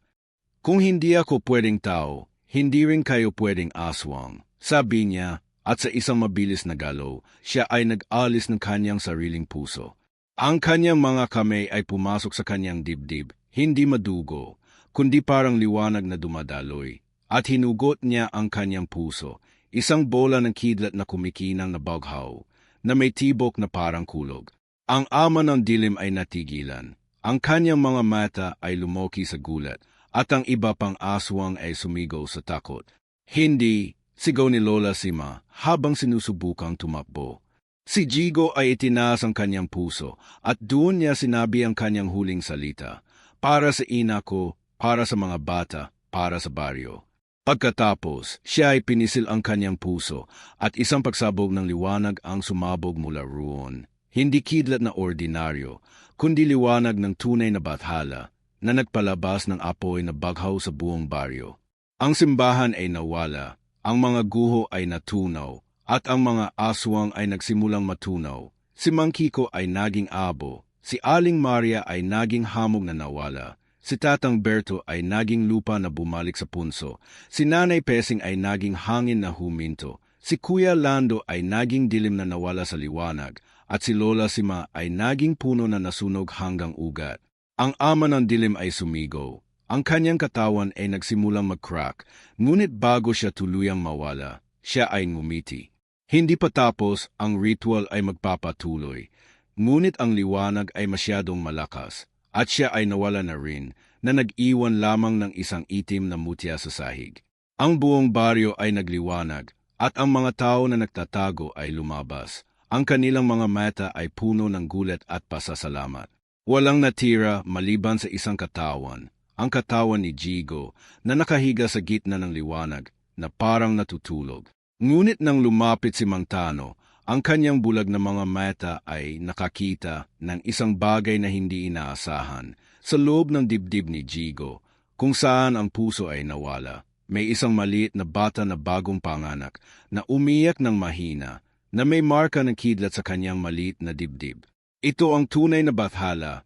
Kung hindi ako pwedeng tao, hindi rin kayo pwedeng aswang, sabi niya, at sa isang mabilis na galaw, siya ay nag-alis ng kanyang sariling puso. Ang kanyang mga kamay ay pumasok sa kanyang dibdib, hindi madugo, kundi parang liwanag na dumadaloy, at hinugot niya ang kanyang puso, isang bola ng kidlat na kumikinang na baghaw, na may tibok na parang kulog. Ang ama ng dilim ay natigilan, ang kanyang mga mata ay lumoki sa gulat, at ang iba pang aswang ay sumigaw sa takot. Hindi, sigaw ni Lola Sima habang sinusubukang tumakbo. Si Jigo ay itinaas ang kanyang puso at doon niya sinabi ang kanyang huling salita. Para sa ina ko, para sa mga bata, para sa baryo. Pagkatapos, siya ay pinisil ang kanyang puso at isang pagsabog ng liwanag ang sumabog mula roon. Hindi kidlat na ordinaryo, kundi liwanag ng tunay na bathala na nagpalabas ng apoy na baghaw sa buong baryo. Ang simbahan ay nawala, ang mga guho ay natunaw, at ang mga aswang ay nagsimulang matunaw. Si Mang Kiko ay naging abo, si Aling Maria ay naging hamog na nawala, si Tatang Berto ay naging lupa na bumalik sa punso, si Nanay Pesing ay naging hangin na huminto, si Kuya Lando ay naging dilim na nawala sa liwanag, at si Lola Sima ay naging puno na nasunog hanggang ugat. Ang ama ng dilim ay sumigaw. Ang kanyang katawan ay nagsimulang mag-crack, ngunit bago siya tuluyang mawala, siya ay ngumiti. Hindi pa tapos, ang ritual ay magpapatuloy, ngunit ang liwanag ay masyadong malakas, at siya ay nawala na rin, na nag-iwan lamang ng isang itim na mutya sa sahig. Ang buong baryo ay nagliwanag, at ang mga tao na nagtatago ay lumabas. Ang kanilang mga mata ay puno ng gulat at pasasalamat. Walang natira maliban sa isang katawan, ang katawan ni Jigo na nakahiga sa gitna ng liwanag na parang natutulog. Ngunit nang lumapit si Mang Tano, ang kanyang bulag na mga mata ay nakakita ng isang bagay na hindi inaasahan. Sa loob ng dibdib ni Jigo, kung saan ang puso ay nawala, may isang maliit na bata na bagong panganak na umiyak ng mahina, na may marka ng kidlat sa kanyang maliit na dibdib. Ito ang tunay na bathala,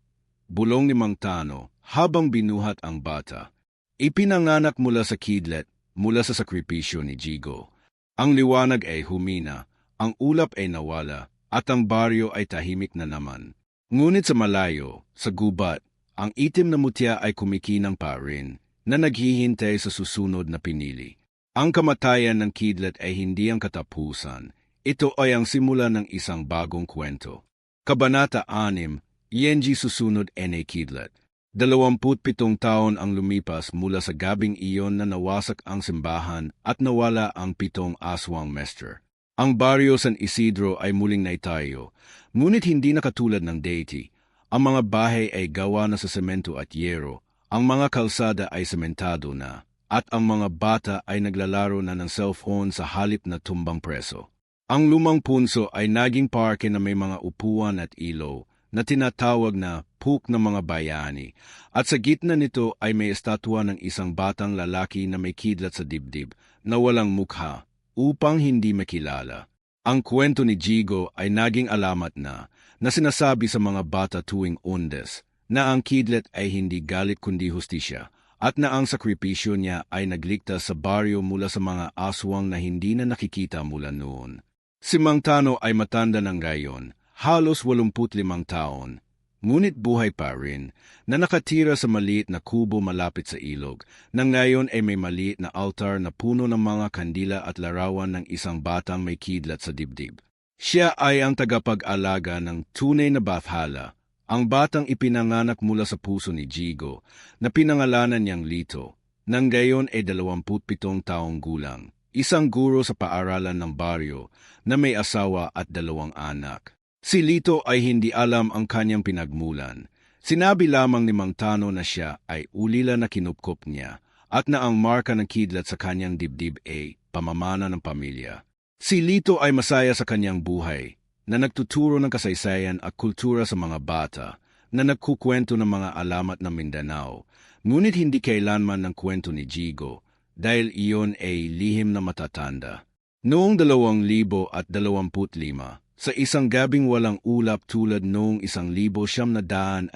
bulong ni Mang Tano habang binuhat ang bata. Ipinanganak mula sa kidlat, mula sa sakripisyo ni Jigo. Ang liwanag ay humina, ang ulap ay nawala, at ang baryo ay tahimik na naman. Ngunit sa malayo, sa gubat, ang itim na mutya ay kumikinang pa rin, na naghihintay sa susunod na pinili. Ang kamatayan ng kidlat ay hindi ang katapusan. Ito ay ang simula ng isang bagong kwento. Kabanata 6, Yenji susunod N.A. Kidlat. 27 taon ang lumipas mula sa gabing iyon na nawasak ang simbahan at nawala ang 7 aswang master. Ang baryo San Isidro ay muling naitayo, ngunit hindi na katulad ng dati. Ang mga bahay ay gawa na sa semento at yero, ang mga kalsada ay sementado na, at ang mga bata ay naglalaro na ng cellphone sa halip na tumbang preso. Ang lumang punso ay naging parke na may mga upuan at ilaw, na tinatawag na puk ng mga bayani, at sa gitna nito ay may estatwa ng isang batang lalaki na may kidlat sa dibdib na walang mukha upang hindi makilala. Ang kwento ni Jigo ay naging alamat na sinasabi sa mga bata tuwing Undes na ang kidlat ay hindi galit kundi hustisya at na ang sakripisyo niya ay nagligtas sa baryo mula sa mga aswang na hindi na nakikita mula noon. Si Mang Tano ay matanda ng gayon, halos 85 taon, ngunit buhay pa rin, na nakatira sa maliit na kubo malapit sa ilog, na ngayon ay may maliit na altar na puno ng mga kandila at larawan ng isang batang may kidlat sa dibdib. Siya ay ang tagapag-alaga ng tunay na bathala, ang batang ipinanganak mula sa puso ni Jigo, na pinangalanan niyang Lito, nang gayon ay 27 taong gulang, isang guro sa paaralan ng baryo na may asawa at 2 anak. Si Lito ay hindi alam ang kanyang pinagmulan. Sinabi lamang ni Mang Tano na siya ay ulila na kinupkop niya at na ang marka ng kidlat sa kanyang dibdib ay pamamana ng pamilya. Si Lito ay masaya sa kanyang buhay, na nagtuturo ng kasaysayan at kultura sa mga bata, na nagkukwento ng mga alamat ng Mindanao, ngunit hindi kailanman ng kwento ni Jigo, dahil iyon ay lihim na matatanda. Noong 2025, sa isang gabing walang ulap tulad noong 1978,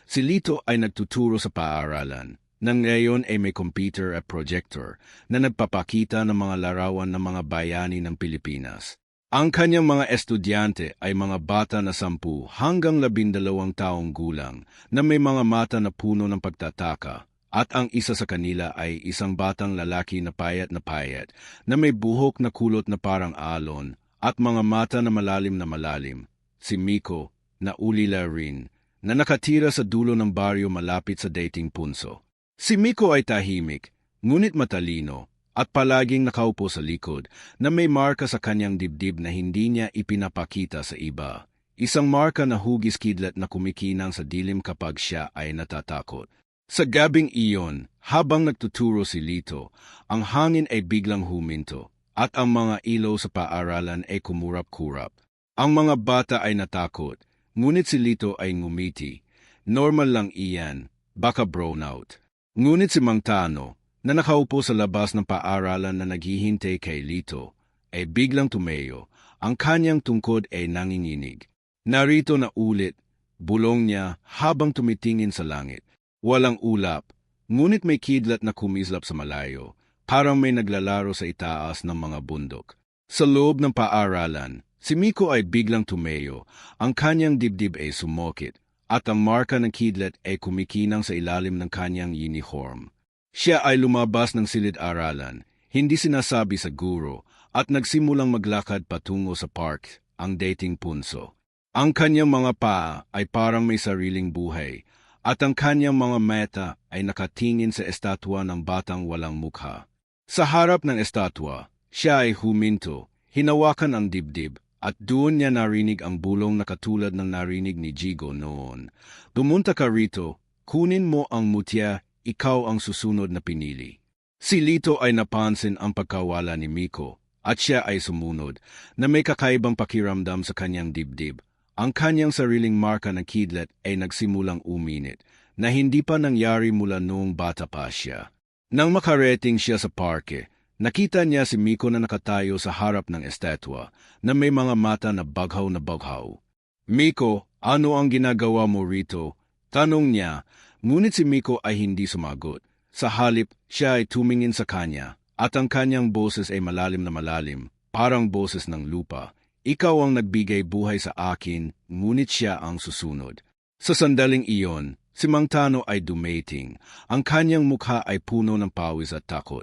si Lito ay nagtuturo sa paaralan, nang ngayon ay may computer at projector na nagpapakita ng mga larawan ng mga bayani ng Pilipinas. Ang kanyang mga estudyante ay mga bata na 10 hanggang 12 taong gulang na may mga mata na puno ng pagtataka, at ang isa sa kanila ay isang batang lalaki na payat na may buhok na kulot na parang alon at mga mata na malalim, si Miko, na ulila rin, na nakatira sa dulo ng baryo malapit sa dating punso. Si Miko ay tahimik, ngunit matalino, at palaging nakaupo sa likod na may marka sa kanyang dibdib na hindi niya ipinapakita sa iba. isang marka na hugis kidlat na kumikinang sa dilim kapag siya ay natatakot. Sa gabing iyon, habang nagtuturo si Lito, ang hangin ay biglang huminto, at ang mga ilaw sa paaralan ay kumurap-kurap. Ang mga bata ay natakot, ngunit si Lito ay ngumiti. Normal lang iyan, baka brownout. Ngunit si Mang Tano, na nakaupo sa labas ng paaralan na naghihintay kay Lito, ay biglang tumayo. Ang kanyang tungkod ay nanginginig. Narito na ulit, bulong niya habang tumitingin sa langit. Walang ulap, ngunit may kidlat na kumislap sa malayo, parang may naglalaro sa itaas ng mga bundok. Sa loob ng paaralan, si Miko ay biglang tumayo, ang kanyang dibdib ay sumokit, at ang marka ng kidlat ay kumikinang sa ilalim ng kanyang uniform. Siya ay lumabas ng silid-aralan, hindi sinasabi sa guro, at nagsimulang maglakad patungo sa park, ang dating punso. Ang kanyang mga paa ay parang may sariling buhay, at ang kanyang mga mata ay nakatingin sa estatwa ng batang walang mukha. Sa harap ng estatwa, siya ay huminto, hinawakan ang dibdib, at doon niya narinig ang bulong na katulad ng narinig ni Jigo noon. Pumunta ka rito, kunin mo ang mutya, ikaw ang susunod na pinili. Si Lito ay napansin ang pagkawala ni Miko, at siya ay sumunod, na may kakaibang pakiramdam sa kanyang dibdib. Ang kanyang sariling marka ng kidlat ay nagsimulang uminit, na hindi pa nangyari mula noong bata pa siya. Nang makarating siya sa parke, nakita niya si Miko na nakatayo sa harap ng estatwa, na may mga mata na baghaw na baghaw. Miko, ano ang ginagawa mo rito? Tanong niya, ngunit si Miko ay hindi sumagot. Sa halip, siya ay tumingin sa kanya, at ang kanyang boses ay malalim na malalim, parang boses ng lupa. Ikaw ang nagbigay buhay sa akin, ngunit siya ang susunod. Sa sandaling iyon, si Mang Tano ay dumating. Ang kanyang mukha ay puno ng pawis at takot.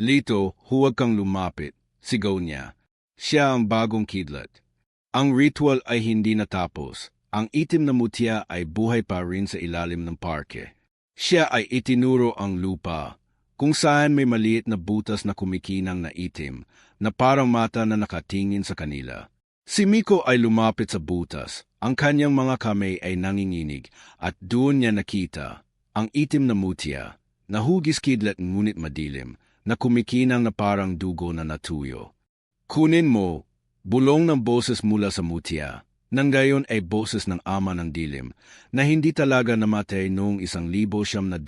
Lito, huwag kang lumapit, sigaw niya. Siya ang bagong kidlat. Ang ritual ay hindi natapos. Ang itim na mutya ay buhay pa rin sa ilalim ng parke. Siya ay itinuro ang lupa, kung saan may maliit na butas na kumikinang na itim, na parang mata na nakatingin sa kanila. Si Miko ay lumapit sa butas, ang kanyang mga kamay ay nanginginig, at doon niya nakita ang itim na mutya, na hugis kidlat ngunit madilim, na kumikinang na parang dugo na natuyo. Kunin mo, bulong ng boses mula sa mutya, nang gayon ay boses ng ama ng dilim, na hindi talaga namatay noong 1998,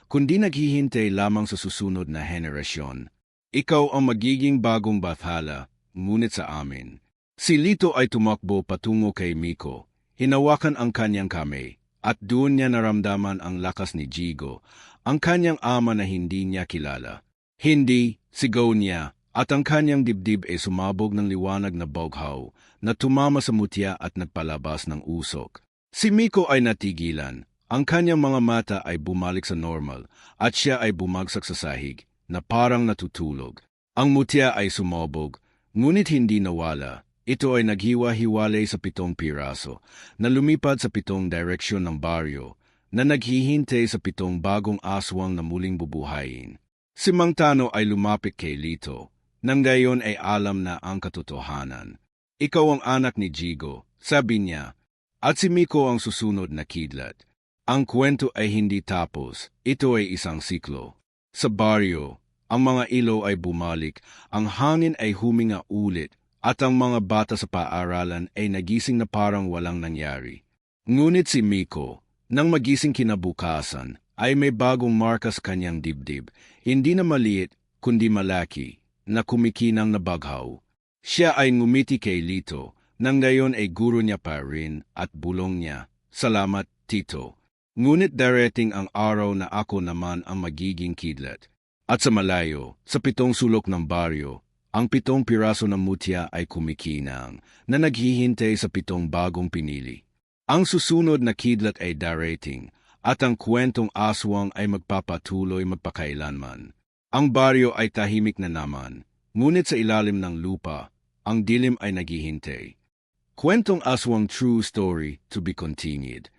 kundi naghihintay lamang sa susunod na henerasyon. Ikaw ang magiging bagong bathala, ngunit sa amin. Si Lito ay tumakbo patungo kay Miko, hinawakan ang kanyang kamay, at doon niya naramdaman ang lakas ni Jigo, ang kanyang ama na hindi niya kilala. Hindi, sigaw niya, at ang kanyang dibdib ay sumabog ng liwanag na boghaw, na tumama sa mutya at nagpalabas ng usok. Si Miko ay natigilan, ang kanyang mga mata ay bumalik sa normal, at siya ay bumagsak sa sahig, na parang natutulog. Ang mutya ay sumobog, ngunit hindi nawala. Ito ay naghiwa-hiwalay sa 7 piraso, na lumipad sa 7 direksyon ng baryo, na naghihintay sa 7 bagong aswang na muling bubuhayin. Si Mang Tano ay lumapit kay Lito, nang gayon ay alam na ang katotohanan. Ikaw ang anak ni Jigo, sabi niya, at si Miko ang susunod na kidlat. Ang kwento ay hindi tapos, ito ay isang siklo. Sa baryo, ang mga ilaw ay bumalik, ang hangin ay huminga ulit, at ang mga bata sa paaralan ay nagising na parang walang nangyari. Ngunit si Miko, nang magising kinabukasan, ay may bagong marka sa kanyang dibdib, hindi na maliit, kundi malaki, na kumikinang na baghaw. Siya ay ngumiti kay Lito, nang ngayon ay guro niya pa rin, at bulong niya, salamat, Tito. Ngunit darating ang araw na ako naman ang magiging kidlat. At sa malayo, sa 7 sulok ng baryo, ang 7 piraso ng mutya ay kumikinang, na naghihintay sa 7 bagong pinili. Ang susunod na kidlat ay darating, at ang kwentong aswang ay magpapatuloy magpakailanman. Ang baryo ay tahimik na naman, ngunit sa ilalim ng lupa, ang dilim ay naghihintay. Kwentong aswang, true story to be continued.